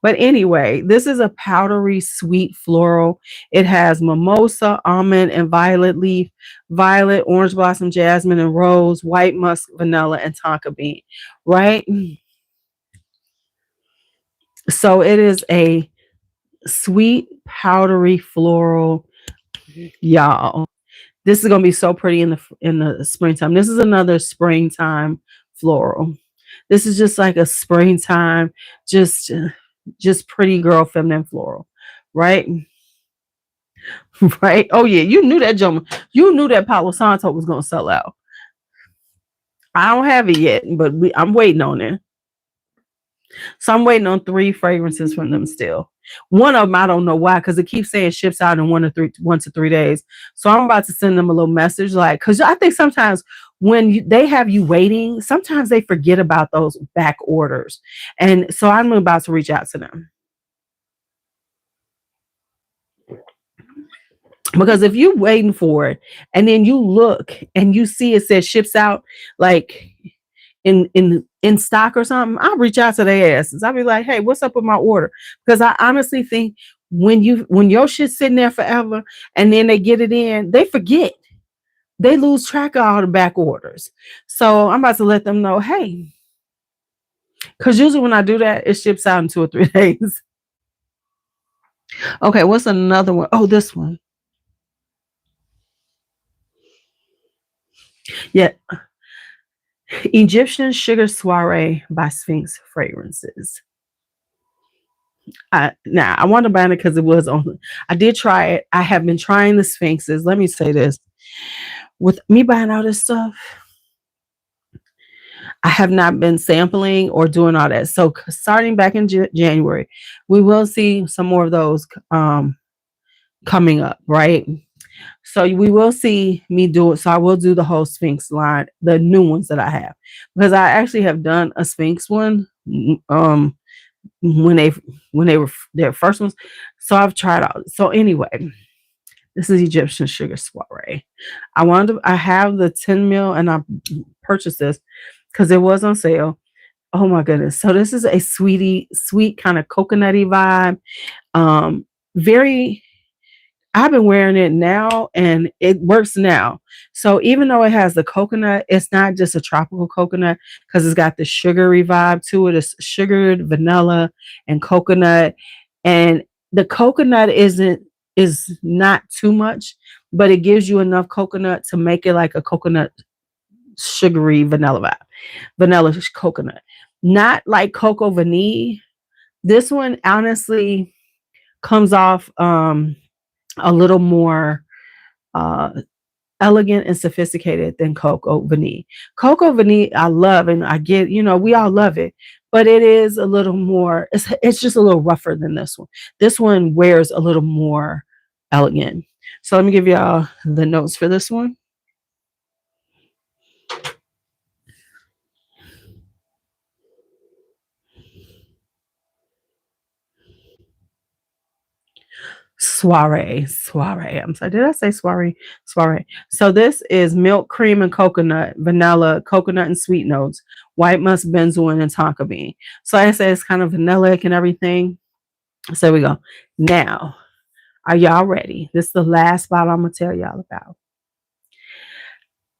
but anyway, this is a powdery sweet floral. It has mimosa, almond, and violet leaf, violet, orange blossom, jasmine, and rose, white musk, vanilla, and tonka bean. Right? So it is a sweet, powdery floral, y'all. This is gonna be so pretty in the springtime. This is another springtime floral. This is just like a springtime, just pretty girl feminine floral, right? Right? Oh yeah, you knew that gentleman. You knew that Palo Santo was gonna sell out. I don't have it yet, but I'm waiting on it. So I'm waiting on 3 fragrances from them still. One of them I don't know why, because it keeps saying ships out in 1 to 3 days. So I'm about to send them a little message, like, because I think sometimes when they have you waiting, sometimes they forget about those back orders, and so I'm about to reach out to them. Because if you're waiting for it and then you look and you see it says ships out like in stock or something, I'll reach out to their asses. I'll be like, hey, what's up with my order? Because I honestly think when your shit's sitting there forever and then they get it in, they forget. They lose track of all the back orders. So I'm about to let them know, hey, because usually when I do that, it ships out in 2 or 3 days. Okay, what's another one? Oh, this one. Yeah. Egyptian Sugar Soiree by Sphinx Fragrances. Now I want to buy it because it was on. I did try it. I have been trying the Sphinxes. Let me say this: with me buying all this stuff, I have not been sampling or doing all that. So starting back in January, we will see some more of those coming up, right? So we will see me do it. So I will do the whole Sphinx line, the new ones that I have, because I actually have done a Sphinx one when they were their first ones. So I've tried out. So anyway, this is Egyptian Sugar Soiree. I have the 10 mil and I purchased this because it was on sale. Oh my goodness. So this is a sweet kind of coconutty vibe. Very I've been wearing it now and it works now. So even though it has the coconut, it's not just a tropical coconut because it's got the sugary vibe to it. It's sugared vanilla and coconut. And the coconut is not too much, but it gives you enough coconut to make it like a coconut sugary vanilla vibe. Vanilla coconut. Not like cocoa vanille. This one honestly comes off a little more uh, elegant and sophisticated than Cocoa Vanille. Cocoa Vanille, I love, and I get, we all love it, but it is a little more, it's just a little rougher than this one. This one wears a little more elegant. So let me give y'all the notes for this one. Soiree. I'm sorry. Did I say soiree? Soiree. So this is milk, cream, and coconut, vanilla, coconut, and sweet notes, white musk, benzoin, and tonka bean. So I say it's kind of vanillic and everything. So here we go. Now, are y'all ready? This is the last bottle I'm gonna tell y'all about.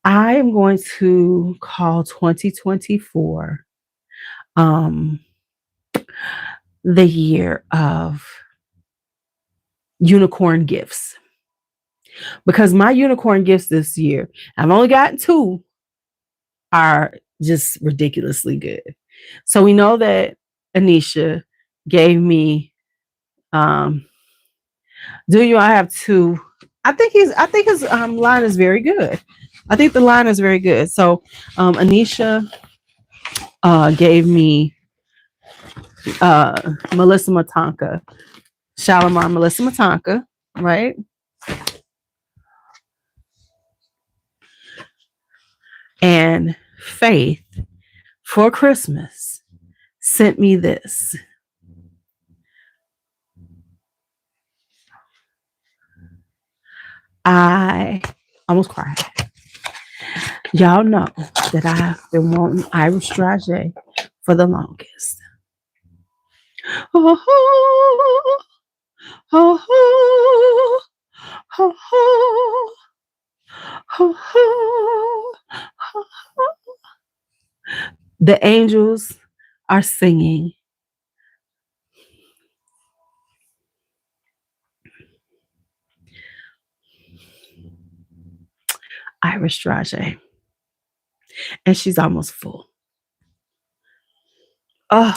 I am going to call 2024 um the year of unicorn gifts. Because my unicorn gifts this year, I've only gotten two, are just ridiculously good. So we know that Anisha gave me do you I have two. I think his line is very good. I think the line is very good. So Anisha gave me Melissa Matanka, Shalimar Melissa Matanka, right? And Faith for Christmas sent me this. I almost cried. Y'all know that I've been wanting Irish Dragé for the longest. Oh, oh, oh, oh, oh, oh, oh, oh. The angels are singing. Irish Dragé. And she's almost full. Oh.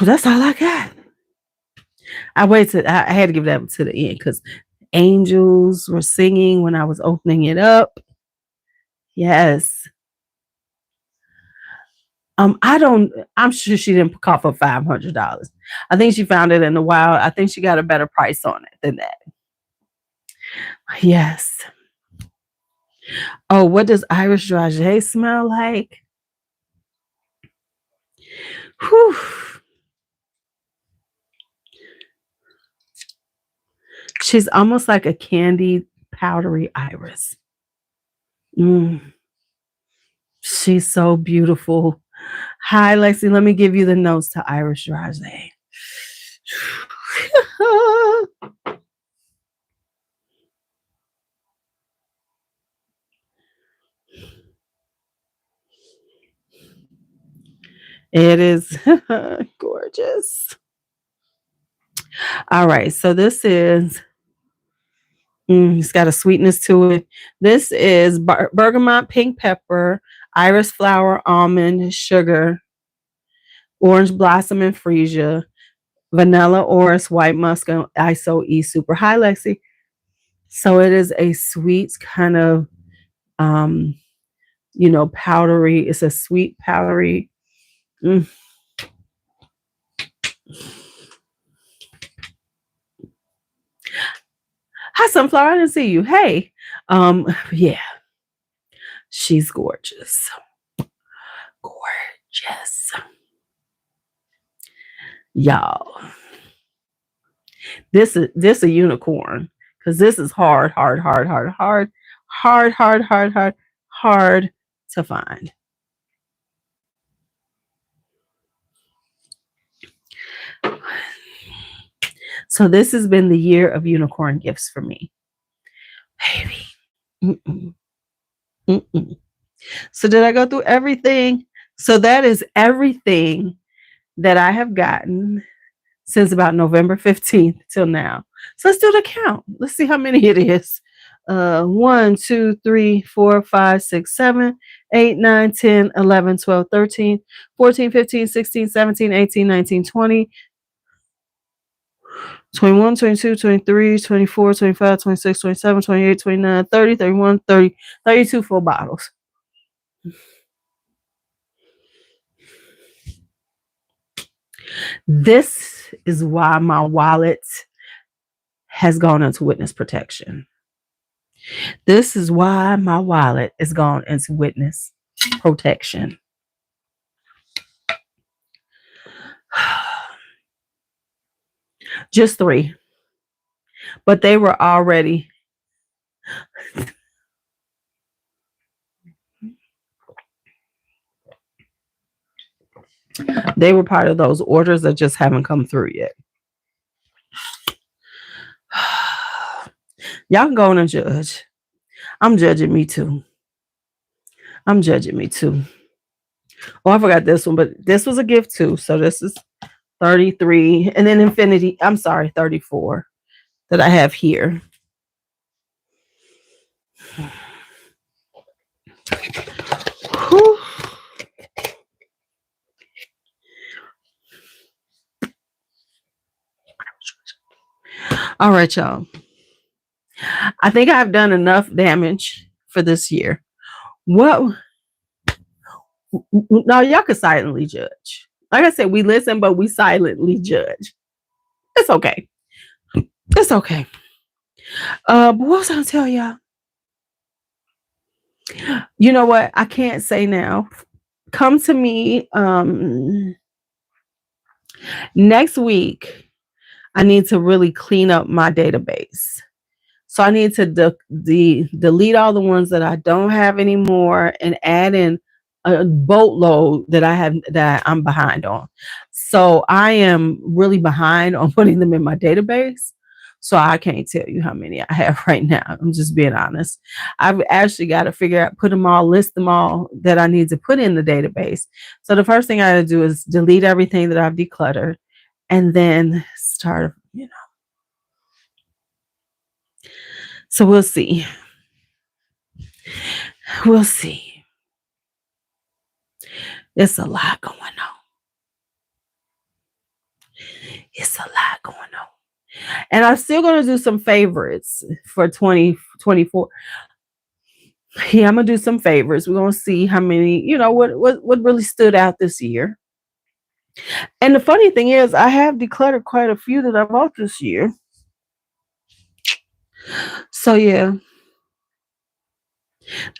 That's all I got. I had to give that to the end because angels were singing when I was opening it up. Yes. I'm sure she didn't call for $500. I think she found it in the wild. I think she got a better price on it than that. Yes. Oh, what does Irish Dragé smell like? Whew. She's almost like a candied, powdery iris. She's so beautiful. Hi, Lexi. Let me give you the notes to Irish Dragé. It is gorgeous. All right, so this is it's got a sweetness to it. This is bergamot, pink pepper, iris flower, almond, sugar, orange blossom and freesia, vanilla, orris, white musk, and iso e super. Hi, Lexi. So it is a sweet kind of um, powdery. It's a sweet powdery. Hi, Sunflower. I didn't see you. Hey. Yeah. She's gorgeous. Gorgeous. Y'all. This a unicorn because this is hard to find. So this has been the year of unicorn gifts for me, baby. Mm-mm. Mm-mm. So did I go through everything? So that is everything that I have gotten since about November 15th till now. So let's do the count. Let's see how many it is. 1, 2, 3, 4, 5, 6, 7, 8, 9, 10, 11, 12, 13, 14, 15, 16, 17, 18, 19, 20, 21, 22, 23, 24, 25, 26, 27, 28, 29, 30, 31, 30, 32 full bottles. This is why my wallet has gone into witness protection. This is why my wallet is gone into witness protection. Just 3. But they were already. They were part of those orders that just haven't come through yet. Y'all can go on and judge. I'm judging me too. I'm judging me too. Oh, I forgot this one, but this was a gift too. So this is 33. And then infinity. I'm sorry, 34 that I have here. Whew. All right, y'all. I think I've done enough damage for this year. What? No, y'all can silently judge. Like I said, we listen, but we silently judge. It's okay. It's okay. But what was I gonna tell y'all? You know what? I can't say now. Come to me next week. I need to really clean up my database. So I need to delete all the ones that I don't have anymore and add in a boatload that I'm behind on. So I am really behind on putting them in my database. So I can't tell you how many I have right now. I'm just being honest. I've actually got to figure out, list them all that I need to put in the database. So the first thing I got to do is delete everything that I've decluttered and then start, So we'll see. We'll see. It's a lot going on. It's a lot going on. And I'm still going to do some favorites for 2024. Yeah, I'm going to do some favorites. We're going to see how many, what really stood out this year. And the funny thing is, I have decluttered quite a few that I bought this year. So, yeah,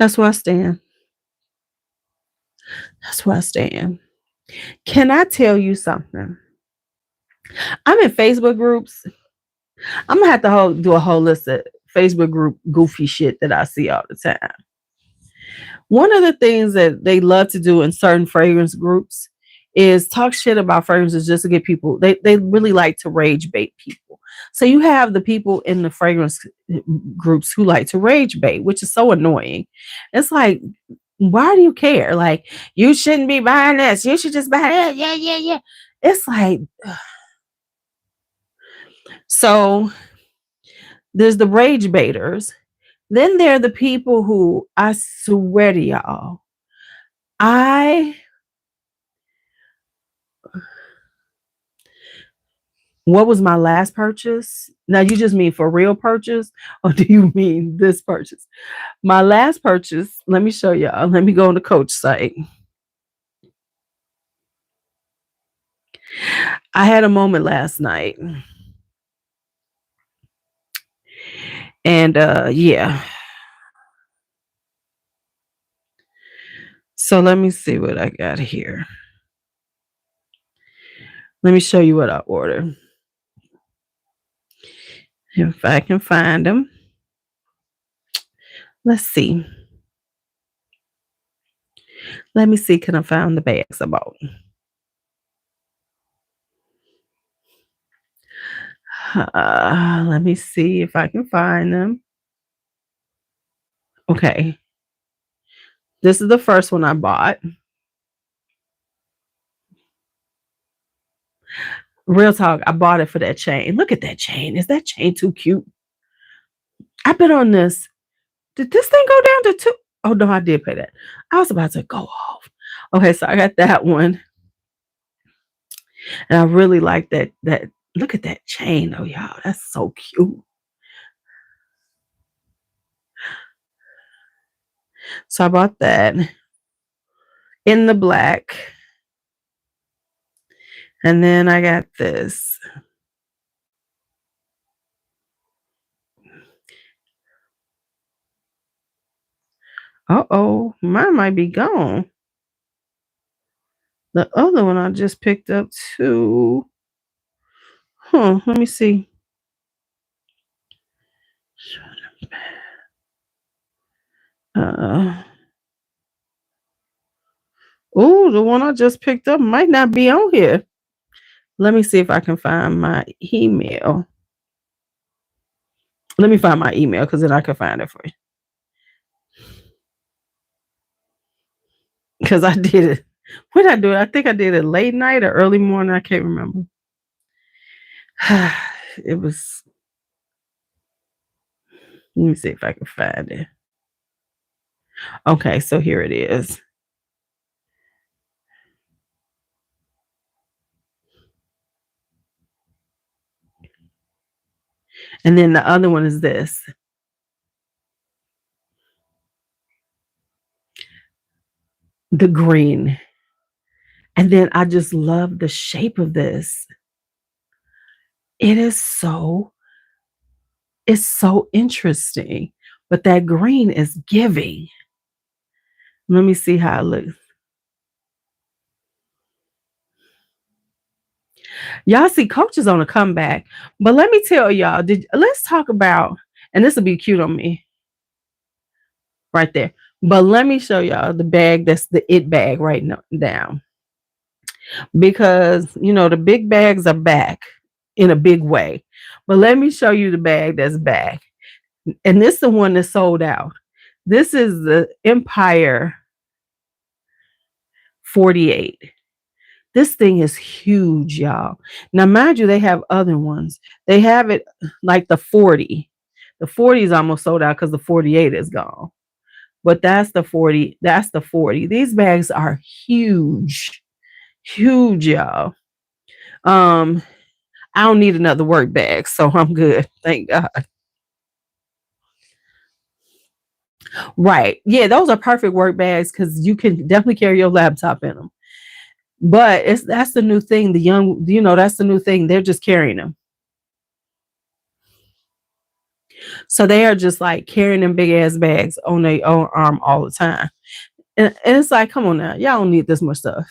that's where I stand. That's where I stand. Can I tell you something? I'm in Facebook groups. I'm going to have to do a whole list of Facebook group goofy shit that I see all the time. One of the things that they love to do in certain fragrance groups is talk shit about fragrances just to get people. They really like to rage bait people. So you have the people in the fragrance groups who like to rage bait, which is so annoying. It's like, why do you care? Like, you shouldn't be buying this. You should just buy it. Yeah. It's like, so there's the rage baiters. Then there are the people who, I swear to y'all, what was my last purchase? Now, you just mean for real purchase, or do you mean this purchase? My last purchase, let me show y'all. Let me go on the Coach site. I had a moment last night. And yeah. So let me see what I got here. Let me show you what I ordered. If I can find them. Let's see. Let me see. Can I find the bags I bought? Let me see if I can find them. Okay. This is the first one I bought. Real talk, I bought it for that chain. Look at that chain. Is that chain too cute? I've been on this. Did this thing go down to two? Oh, no, I did pay that. I was about to go off. Okay, so I got that one. And I really like that. Look at that chain, though, y'all. That's so cute. So I bought that in the black. And then I got this. Uh-oh, mine might be gone. The other one I just picked up too. Let me see. Oh, the one I just picked up might not be on here. Let me see if I can find my email. Let me find my email because then I can find it for you. Because I did it. When did I do it? I think I did it late night or early morning. I can't remember. It was. Let me see if I can find it. Okay, so here it is. And then the other one is this. The green. And then I just love the shape of this. It's so interesting. But that green is giving. Let me see how it looks. Y'all see Coach is on a comeback. But let me tell y'all, let's talk about, and this will be cute on me. Right there. But let me show y'all the bag that's the it bag right now down. Because, the big bags are back in a big way. But let me show you the bag that's back. And this is the one that sold out. This is the Empire 48. This thing is huge, y'all. Now, mind you, they have other ones. They have it like the 40. The 40 is almost sold out because the 48 is gone. But that's the 40. That's the 40. These bags are huge. Huge, y'all. I don't need another work bag, so I'm good. Thank God. Right. Yeah, those are perfect work bags because you can definitely carry your laptop in them. But that's the new thing. The young, that's the new thing. They're just carrying them. So they are just like carrying them big ass bags on their own arm all the time. And it's like, come on now, y'all don't need this much stuff.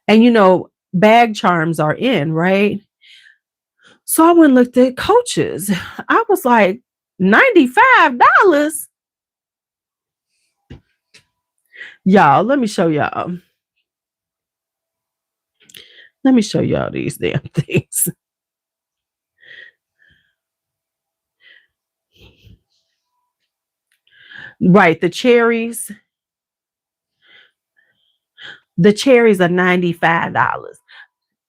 And bag charms are in, right? So I went and looked at Coaches. I was like, $95. Y'all, let me show y'all. Let me show y'all these damn things. Right, the cherries. The cherries are $95.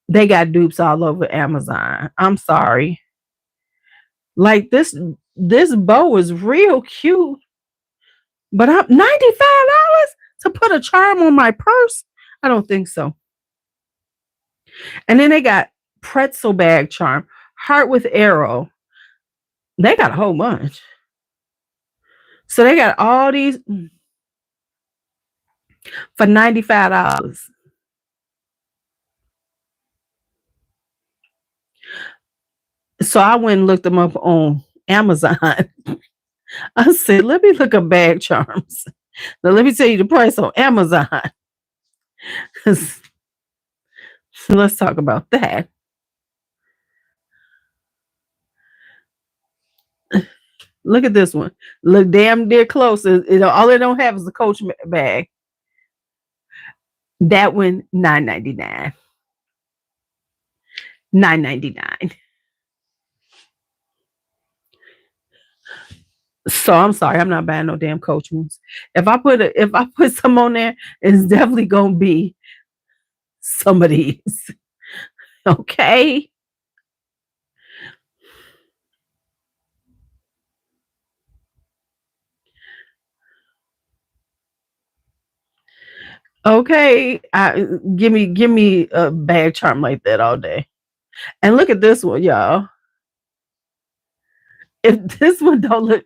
They got dupes all over Amazon. I'm sorry. Like this bow is real cute. But I'm $95 to put a charm on my purse? I don't think so. And then they got pretzel bag charm, heart with arrow. They got a whole bunch. So they got all these for $95. So I went and looked them up on Amazon. I said, let me look up bag charms. Now let me tell you the price on Amazon. So let's talk about that. Look at this one. Look damn near close. All it don't have is the Coach bag. That one, $9.99. $9.99. So I'm sorry, I'm not buying no damn Coach ones. If I put some on there, it's definitely gonna be some of these. Okay. Okay. Give me a bag charm like that all day. And look at this one, y'all. If this one don't look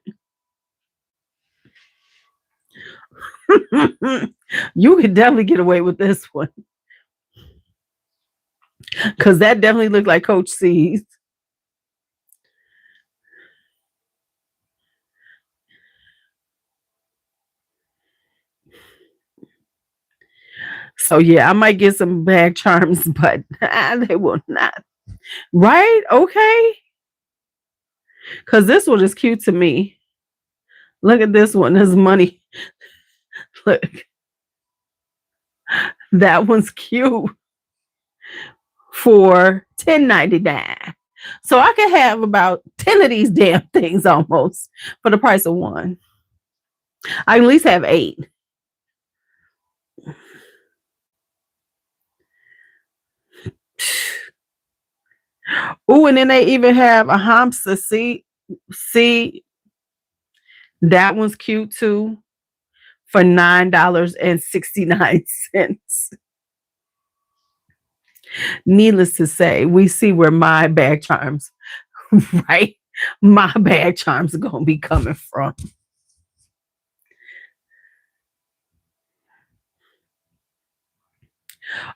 you could definitely get away with this one. Cause that definitely looked like Coach C's. So yeah, I might get some bag charms, but they will not. Right? Okay. Cause this one is cute to me. Look at this one. There's money. Look, that one's cute for $10.99. So I could have about 10 of these damn things almost for the price of one. I can at least have 8. Oh, and then they even have a hamster seat. See, that one's cute too for $9.69. Needless to say, we see where my bag charms, right? My bag charms are going to be coming from.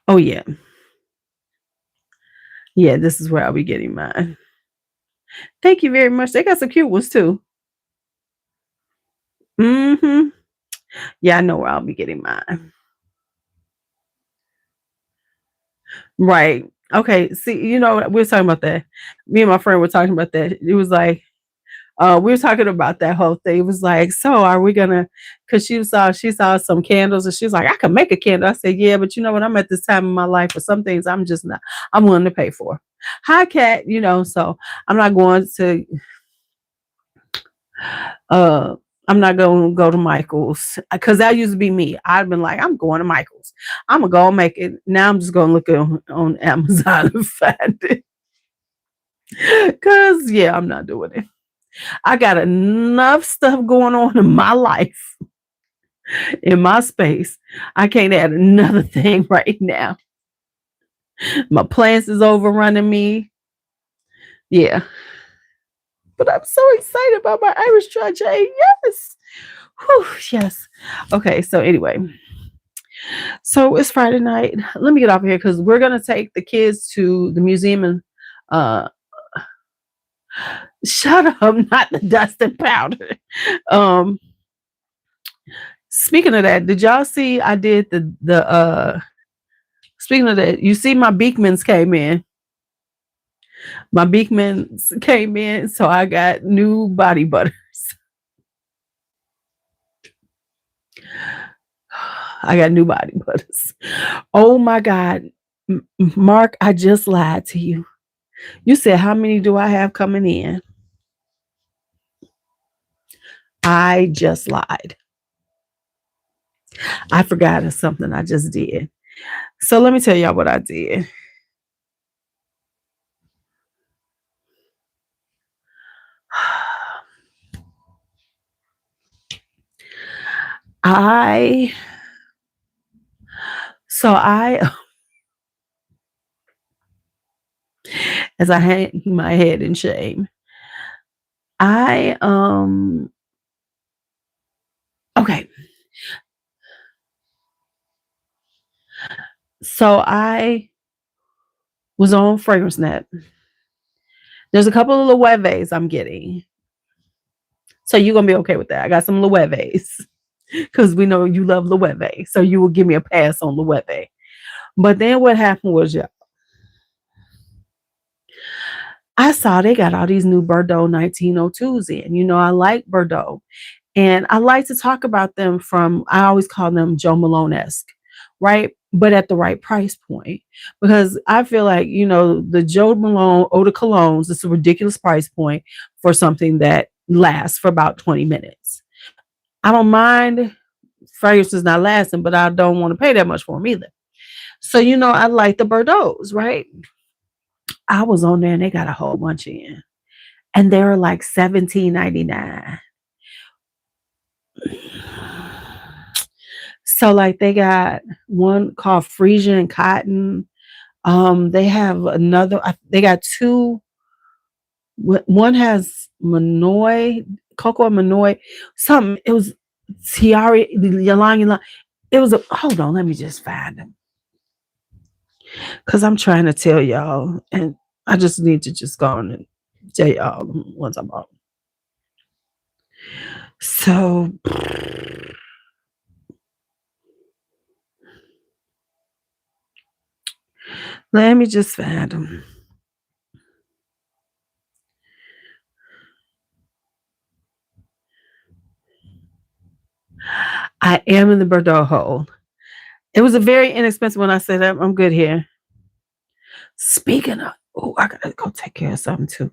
Oh, yeah. Yeah, this is where I'll be getting mine. Thank you very much. They got some cute ones too. Mm-hmm. Yeah, I know where I'll be getting mine. Right. Okay. See, we were talking about that. Me and my friend were talking about that. It was like, we were talking about that whole thing. It was like, so are we gonna? Because she saw some candles, and she's like, I can make a candle. I said, yeah, but you know what? I'm at this time in my life for some things I'm just not. I'm willing to pay for. Hi, Cat. So I'm not going to. Uh, I'm not going to go to Michael's because that used to be me. I've been like, I'm going to Michael's. I'm gonna go and make it. Now I'm just gonna look on Amazon and find it. Cause yeah, I'm not doing it. I got enough stuff going on in my life, in my space. I can't add another thing right now. My plants is overrunning me. Yeah. But I'm so excited about my Irish Trache. Yes. Whew, yes. Okay. So anyway. So it's Friday night. Let me get off here because we're gonna take the kids to the museum and shut up, not the dust and powder. Um Speaking of that, did y'all see I did the speaking of that, you see my Beekmans came in. My Beekmans came in, so I got new body butters. I got new body butters. Oh my God. Mark, I just lied to you. You said, how many do I have coming in? I just lied. I forgot of something I just did. So let me tell y'all what I did. I as I hang my head in shame, I okay. So I was on Fragrance Net. There's a couple of Loeves I'm getting. So you're gonna be okay with that. I got some Loeves. Because we know you love Loewe. So you will give me a pass on Loewe. But then what happened was, yeah, I saw they got all these new Bordeaux 1902s in. I like Bordeaux. And I like to talk about them I always call them Joe Malone-esque, right? But at the right price point. Because I feel like, the Joe Malone Eau de Colognes is a ridiculous price point for something that lasts for about 20 minutes. I don't mind fragrances not lasting, but I don't want to pay that much for them either. So, I like the Bordeaux's, right? I was on there and they got a whole bunch in. And they were like $17.99. So like they got one called Frisian Cotton. They have another. They got two. One has Manoy, Coco Manoy. Something. It was Tiari Yalang Yalang. It was a. Hold on, let me just find them because I'm trying to tell y'all, and I just need to just go on and tell y'all what I'm about. So. Let me just find them. I am in the Bordeaux hole. It was a very inexpensive one. I said, I'm good here. Speaking of, oh, I gotta go take care of something too.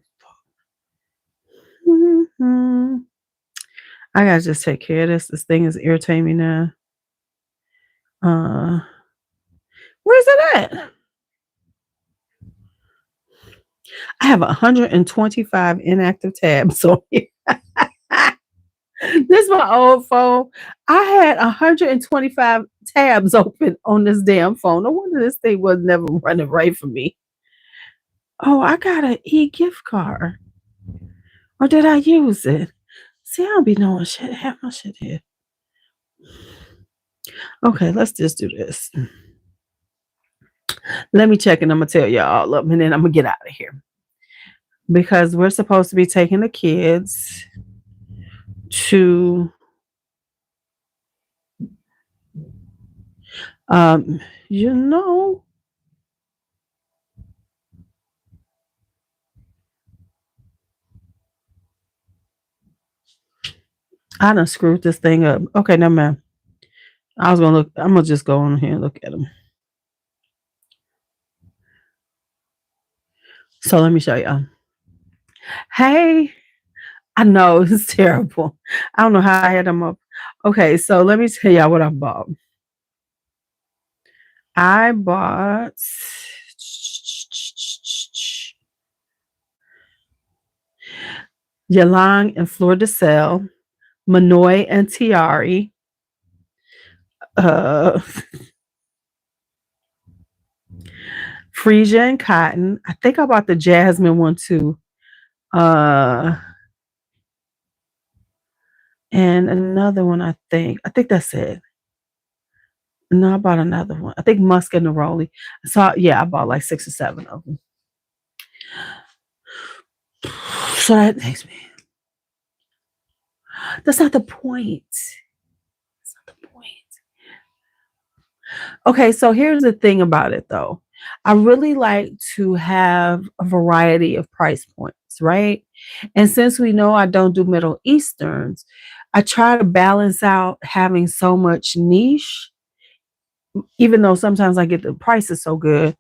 Mm-hmm. I gotta just take care of this. This thing is irritating me now. Where's it at? I have 125 inactive tabs on here. This is my old phone. I had 125 tabs open on this damn phone. No wonder this thing was never running right for me. Oh, I got an e-gift card. Or did I use it? See, I don't be knowing shit. Have my shit here. Okay, let's just do this. Let me check and I'm gonna tell y'all all of them and then I'm gonna get out of here. Because we're supposed to be taking the kids to you know, I done screwed this thing up. Okay, no man. I was gonna look. I'm gonna just go on here and look at them. So let me show y'all. Hey, I know it's terrible. I don't know how I had them up. Okay, so let me tell y'all what I bought. I bought Ylang and Fleur de Sel, Manoy and Tiari, uh, Frisia and Cotton. I think I bought the Jasmine one too. And another one, I think. I think that's it. No, I bought another one. I think Musk and Neroli. So yeah, I bought like 6 or 7 of them. So that makes me. That's not the point. That's not the point. Okay, so here's the thing about it though. I really like to have a variety of price points, right? And since we know I don't do Middle Easterns, I try to balance out having so much niche, even though sometimes I get the prices so good,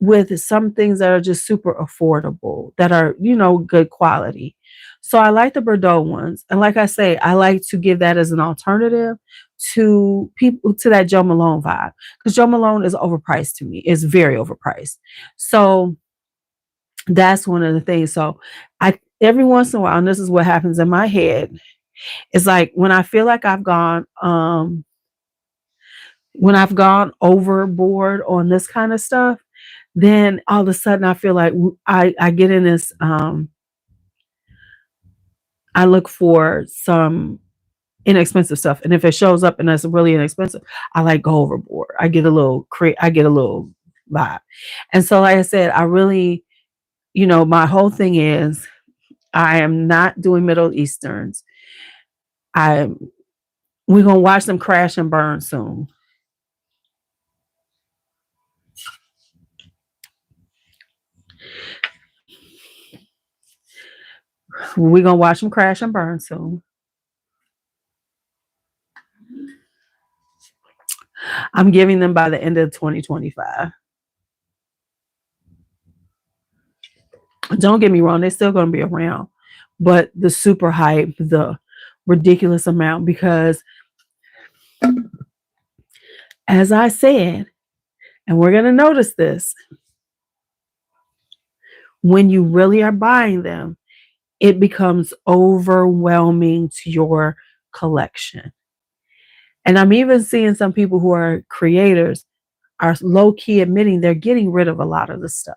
with some things that are just super affordable, that are, good quality. So I like the Bordeaux ones. And like I say, I like to give that as an alternative to people, to that Joe Malone vibe. Because Joe Malone is overpriced to me. It's very overpriced. So that's one of the things. So I every once in a while, and this is what happens in my head, it's like when I feel like when I've gone overboard on this kind of stuff, then all of a sudden I feel like I get in this I look for some inexpensive stuff, and if it shows up and it's really inexpensive, I like go overboard. I get a little vibe. And so like I said, I really, my whole thing is I am not doing Middle Easterns. I We're gonna watch them crash and burn soon. We're gonna watch them crash and burn soon. I'm giving them by the end of 2025. Don't get me wrong, they're still gonna be around, but the super hype, the ridiculous amount, because as I said, and we're gonna notice this, when you really are buying them, it becomes overwhelming to your collection. And I'm even seeing some people who are creators are low key admitting they're getting rid of a lot of the stuff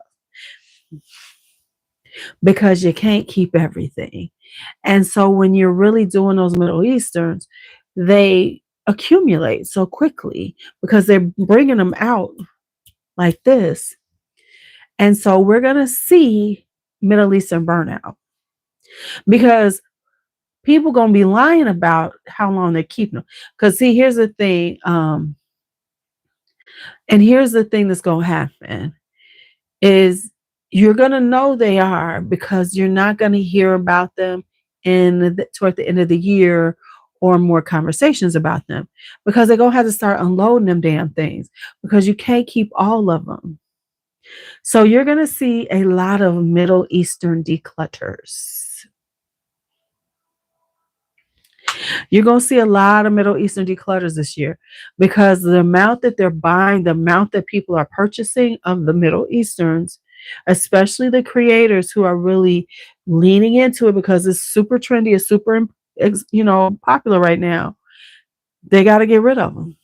because you can't keep everything. And so when you're really doing those Middle Easterns, they accumulate so quickly because they're bringing them out like this. And so we're going to see Middle Eastern burnout because people going to be lying about how long they're keeping them. Because see, here's the thing. And here's the thing that's going to happen is you're going to know they are because you're not going to hear about them toward the end of the year or more conversations about them because they're going to have to start unloading them damn things because you can't keep all of them. So you're going to see a lot of Middle Eastern declutters. You're going to see a lot of Middle Eastern declutters this year because the amount that they're buying, the amount that people are purchasing of the Middle Easterns, especially the creators who are really leaning into it because it's super trendy, it's super, popular right now. They got to get rid of them.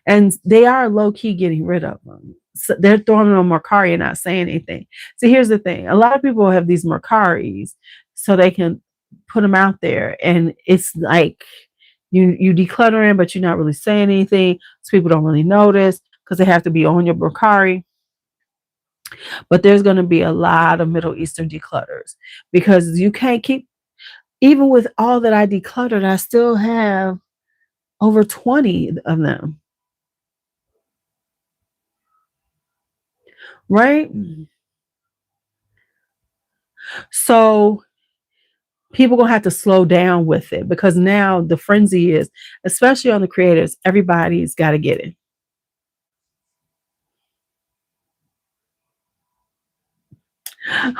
And they are low key getting rid of them. So they're throwing them on Mercari and not saying anything. So here's the thing. A lot of people have these Mercaris so they can put them out there. And it's like you decluttering, but you're not really saying anything. So people don't really notice because they have to be on your Mercari. But there's going to be a lot of Middle Eastern declutters because you can't keep, even with all that I decluttered, I still have over 20 of them. Right? So people gonna have to slow down with it because now the frenzy is, especially on the creators, everybody's got to get it.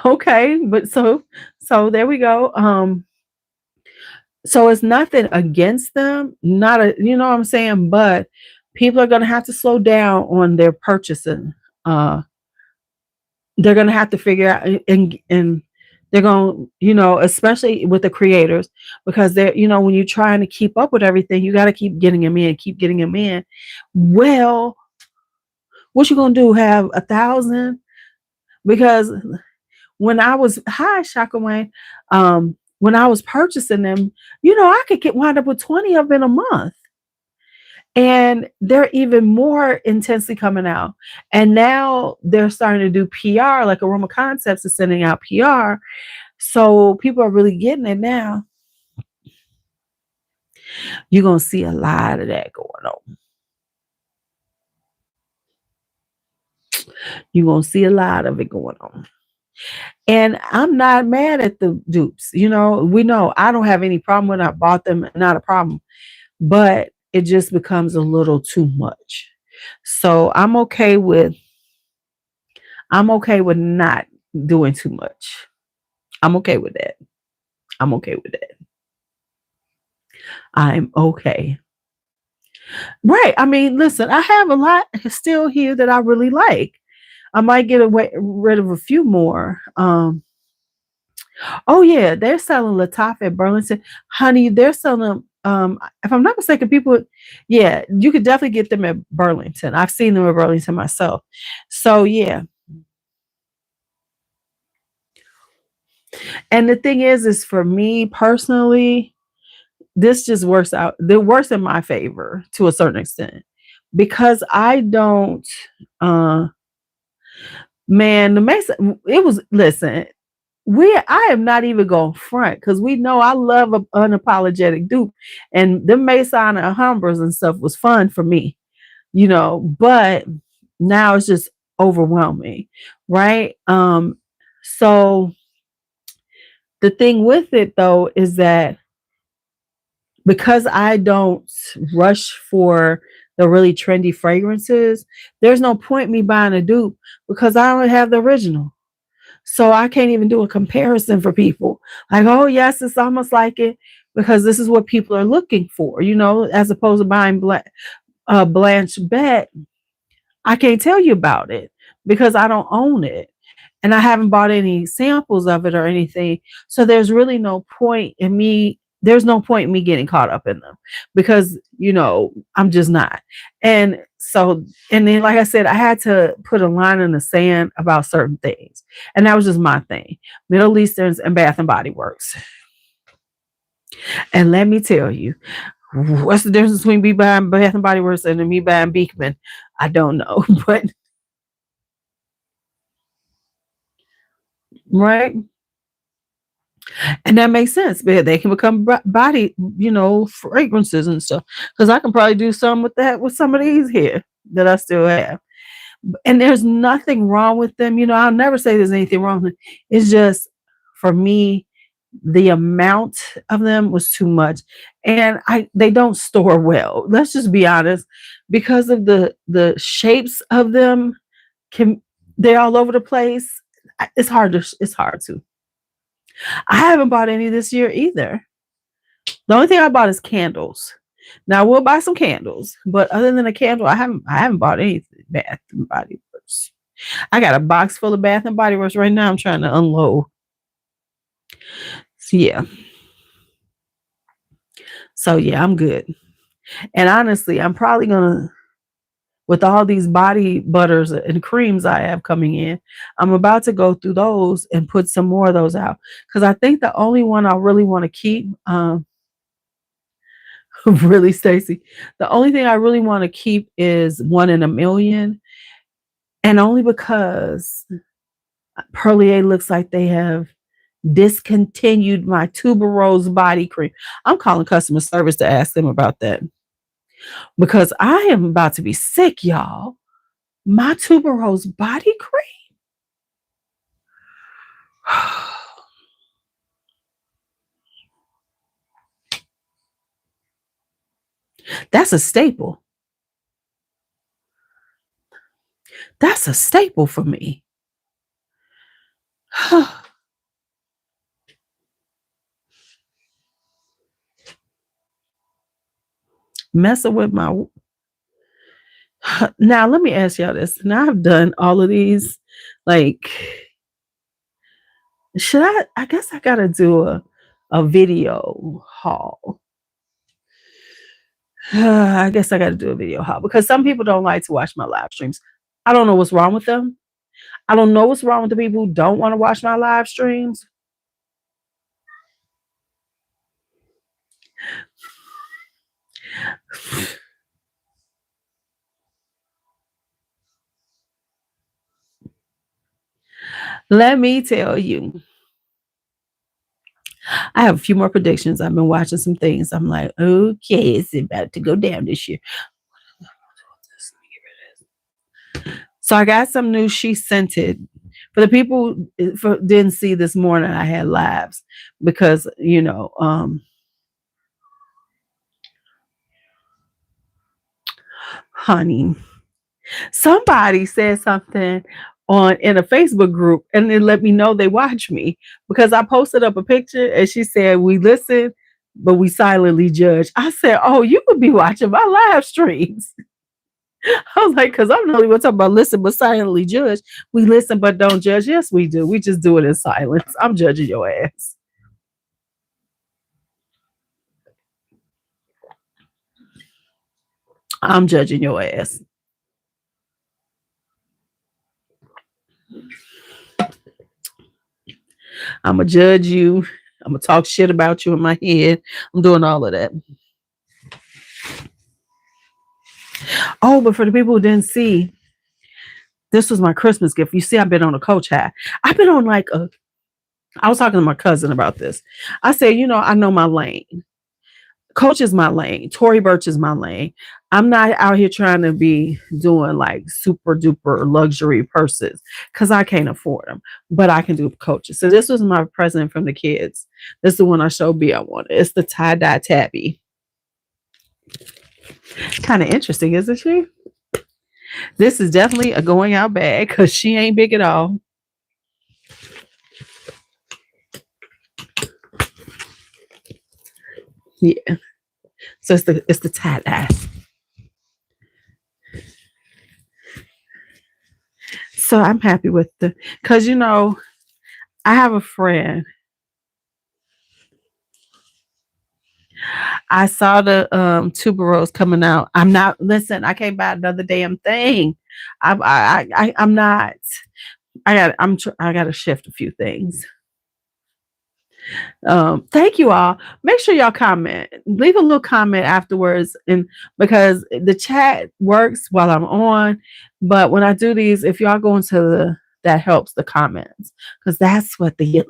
Okay, but so there we go. So it's nothing against them, not a, you know what I'm saying, but people are gonna have to slow down on their purchasing. Uh, they're going to have to figure out and they're going, especially with the creators, because they're, when you're trying to keep up with everything, you got to keep getting them in, keep getting them in. Well, what you going to do? Have 1,000? Because when I was, hi, Shaka Wayne, when I was purchasing them, I could wind up with 20 of them in a month. And they're even more intensely coming out. And now they're starting to do PR, like Aroma Concepts is sending out PR. So people are really getting it now. You're going to see a lot of that going on. You're going to see a lot of it going on. And I'm not mad at the dupes. We know I don't have any problem when I bought them, not a problem. But it just becomes a little too much. So I'm okay with not doing too much. I'm okay with that. I'm okay with that. I'm okay. Right. I mean, listen, I have a lot still here that I really like. I might get rid of a few more. Oh yeah, they're selling Latif at Burlington. Honey, they're selling if I'm not mistaken, yeah, you could definitely get them at Burlington. I've seen them at Burlington myself. So yeah. And the thing is for me personally, this just works out. It works in my favor to a certain extent because I don't, man, the Mason, it was, listen, I am not even going front because we know I love an unapologetic dupe, and the Mason and Humbers and stuff was fun for me, but now it's just overwhelming. Right. So The thing with it though is that because I don't rush for the really trendy fragrances, there's no point me buying a dupe because I don't have the original. So I can't even do a comparison for people. Like, oh yes, it's almost like it because this is what people are looking for, as opposed to buying Blanche Bet. I can't tell you about it because I don't own it. And I haven't bought any samples of it or anything. So there's no point in me getting caught up in them because, I'm just not. And so, and then, like I said, I had to put a line in the sand about certain things. And that was just my thing. Middle Easterns and Bath and Body Works. And let me tell you, what's the difference between me buying Bath and Body Works and me buying Beekman? I don't know, but right. And that makes sense. But they can become body, fragrances and stuff. Because I can probably do some with that with some of these here that I still have. And there's nothing wrong with them. I'll never say there's anything wrong with it. It's just for me, the amount of them was too much. And they don't store well. Let's just be honest. Because of the shapes of them, they're all over the place. It's hard to. I haven't bought any this year either. The only thing I bought is candles. Now I will buy some candles, but other than a candle, I haven't bought anything. Bath and Body Works. I got a box full of Bath and Body Works right now. I'm trying to unload. So yeah, I'm good. And honestly, I'm probably gonna, with all these body butters and creams I have coming in, I'm about to go through those and put some more of those out because I think the only one I really want to keep, really, Stacy, the only thing I really want to keep is One in a Million, and only because Perlier looks like they have discontinued my tuberose body cream. I'm calling customer service to ask them about that because I am about to be sick, y'all. My tuberose body cream. That's a staple. That's a staple for me. Messing with my. Now, let me ask y'all this. Now, I've done all of these. Like, should I guess I got to do a video haul. I guess I got to do a video haul because some people don't like to watch my live streams. I don't know what's wrong with them. I don't know what's wrong with the people who don't want to watch my live streams. Let me tell you, I have a few more predictions. I've been watching some things. I'm like, okay, it's about to go down this year. So I got some new She Scented. For the people who didn't see this morning, I had lives because, honey, somebody said something in a Facebook group and it let me know they watch me because I posted up a picture and she said, we listen, but we silently judge. I said, oh, you could be watching my live streams. I was like, because I'm not even talking about listen, but silently judge. We listen, but don't judge. Yes, we do. We just do it in silence. I'm judging your ass. I'm judging your ass. I'm going to judge you. I'm going to talk shit about you in my head. I'm doing all of that. Oh, but for the people who didn't see, this was my Christmas gift. You see, I've been on a coach high. I've been on I was talking to my cousin about this. I said, I know my lane. Coach is my lane. Tory Burch is my lane. I'm not out here trying to be doing like super duper luxury purses because I can't afford them, but I can do Coaches. So this was my present from the kids. This is the one I showed B I wanted. It's the tie dye tabby. Kind of interesting, isn't she? This is definitely a going out bag because she ain't big at all. Yeah. So it's the tie dye. So I'm happy with because I have a friend. I saw the tuberose coming out. I'm not listen. I can't buy another damn thing. I'm not. I got to shift a few things. Thank you all. Make sure y'all comment. Leave a little comment afterwards, and because the chat works while I'm on, but when I do these, if y'all go into that helps the comments because that's what the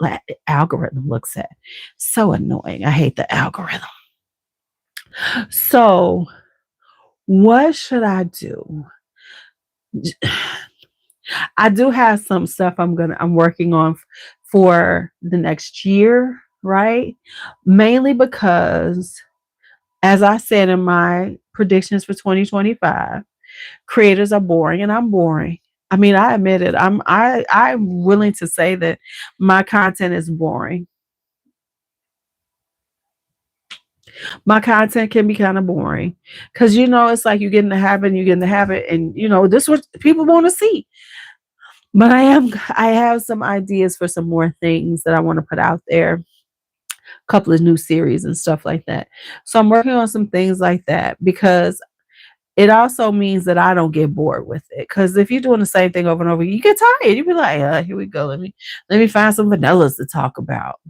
algorithm looks at. So annoying. I hate the algorithm. So, what should I do? I do have some stuff I'm working on for the next year, right? Mainly because as I said in my predictions for 2025, creators are boring and I'm boring. I mean, I admit it. I'm willing to say that my content is boring. My content can be kind of boring because it's like you get in the habit and you get in the habit, and this is what people want to see. But I have some ideas for some more things that I want to put out there, a couple of new series and stuff like that. So I'm working on some things like that because it also means that I don't get bored with it. Because if you're doing the same thing over and over, you get tired. You be like, here we go. Let me find some vanillas to talk about.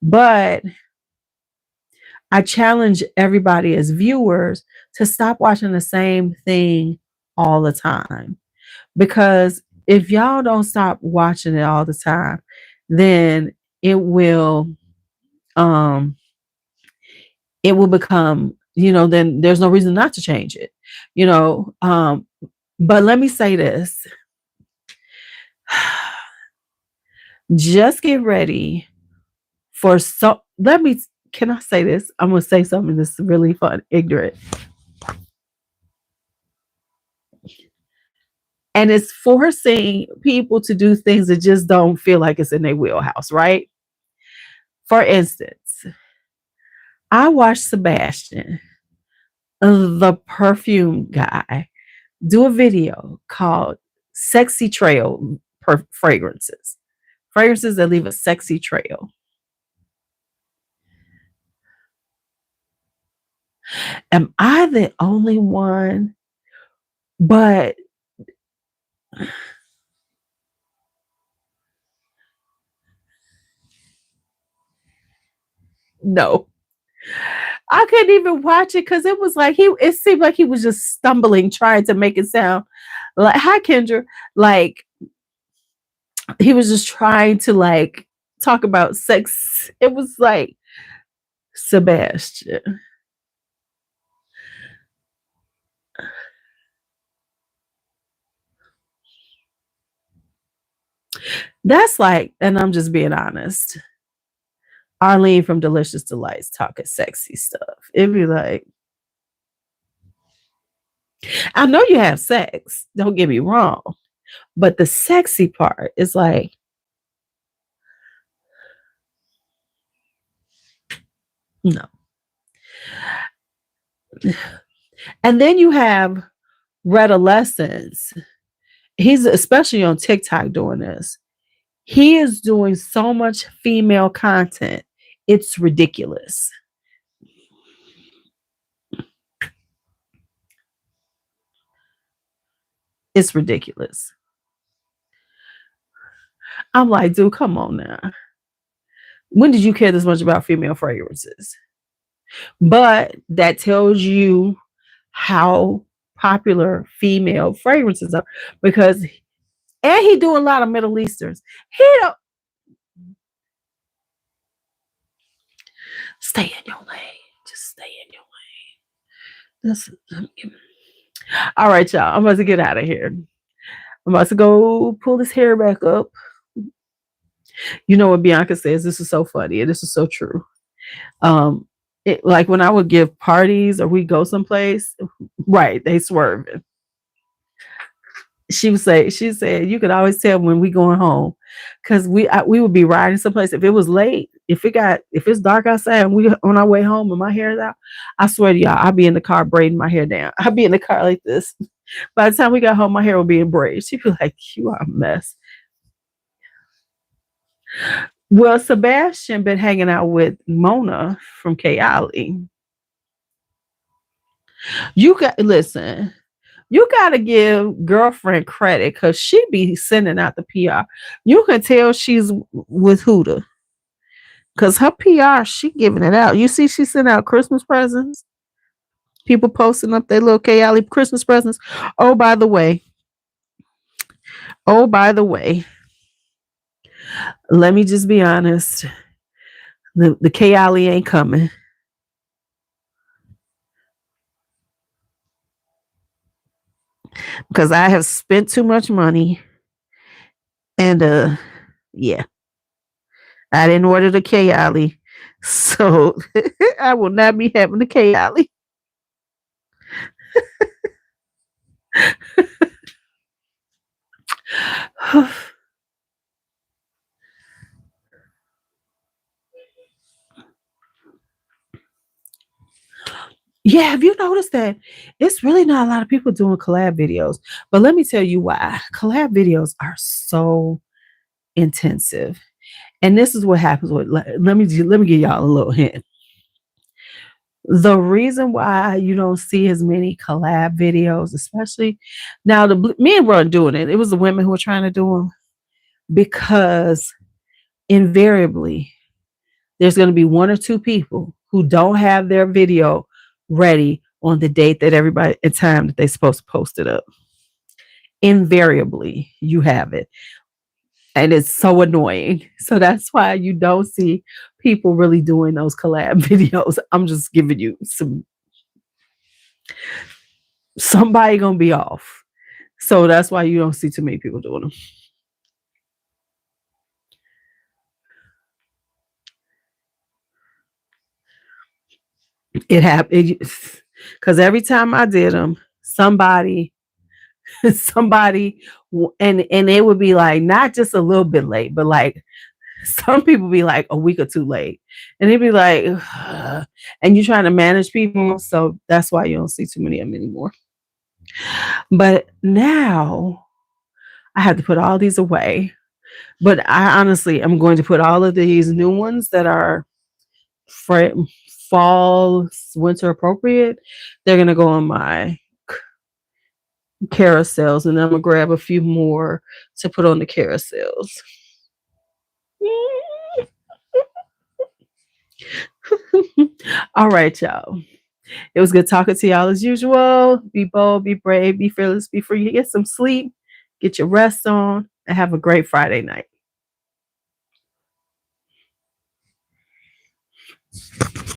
But I challenge everybody as viewers to stop watching the same thing all the time. Because if y'all don't stop watching it all the time, then it will um it will become, then there's no reason not to change it. You know, but let me say this. Just get ready for can I say this? I'm gonna say something that's really fun, ignorant. And it's forcing people to do things that just don't feel like it's in their wheelhouse, right? For instance, I watched Sebastian, the perfume guy, do a video called Sexy Trail Fragrances. Fragrances that leave a sexy trail. Am I the only one? But no, I couldn't even watch it because it was like it seemed like he was just stumbling, trying to make it sound like, hi Kendra, like he was just trying to like talk about sex. It was like, Sebastian. That's like, and I'm just being honest. Arlene from Delicious Delights talking sexy stuff. It'd be like, I know you have sex, don't get me wrong, but the sexy part is like, no. And then you have Redolescence. He's especially on TikTok doing this. He is doing so much female content. It's ridiculous. It's ridiculous. I'm like, dude, come on now. When did you care this much about female fragrances? But that tells you how popular female fragrances are because, and he do a lot of Middle Easterns. He don't stay in your lane. Just stay This, all right, y'all. I'm about to get out of here. I'm about to go pull this hair back up. You know what Bianca says? This is so funny and this is so true. Um, like when I would give parties or we go someplace, right? They swerving. She said you could always tell when we going home because we would be riding someplace. If it was late, if it's dark outside and we on our way home and my hair is out, I swear to y'all, I'll be in the car braiding my hair down. I'll be in the car like this. By the time we got home, my hair will be in braids. She'd be like, "You are a mess." Well, Sebastian been hanging out with Mona from Kayali. You got listen. You gotta give girlfriend credit because she be sending out the PR. You can tell she's with Huda because her PR she giving it out. You see, she sent out Christmas presents. People posting up their little Kayali Christmas presents. Oh, by the way, oh by the way, let me just be honest. The Kayali ain't coming because I have spent too much money and yeah, I didn't order the Kayali, so I will not be having the Kayali. Yeah, have you noticed that it's really not a lot of people doing collab videos? But let me tell you why. Collab videos are so intensive. And this is what happens with let me give y'all a little hint. The reason why you don't see as many collab videos, especially now, the men weren't doing it. It was the women who were trying to do them because invariably there's going to be one or two people who don't have their video ready on the date that everybody and time that they're supposed to post it up. Invariably, you have it. And it's so annoying. So that's why you don't see people really doing those collab videos. I'm just giving you somebody gonna be off. So that's why you don't see too many people doing them. It happened because every time I did them, somebody, and it would be like not just a little bit late, but like some people be like a week or two late, and it'd be like, and you're trying to manage people, so that's why you don't see too many of them anymore. But now I have to put all these away. But I honestly am going to put all of these new ones that are fall, winter appropriate. They're gonna go on my carousels, and I'm gonna grab a few more to put on the carousels. All right, y'all. It was good talking to y'all as usual. Be bold, be brave, be fearless, be free. Get some sleep, get your rest on, and have a great Friday night.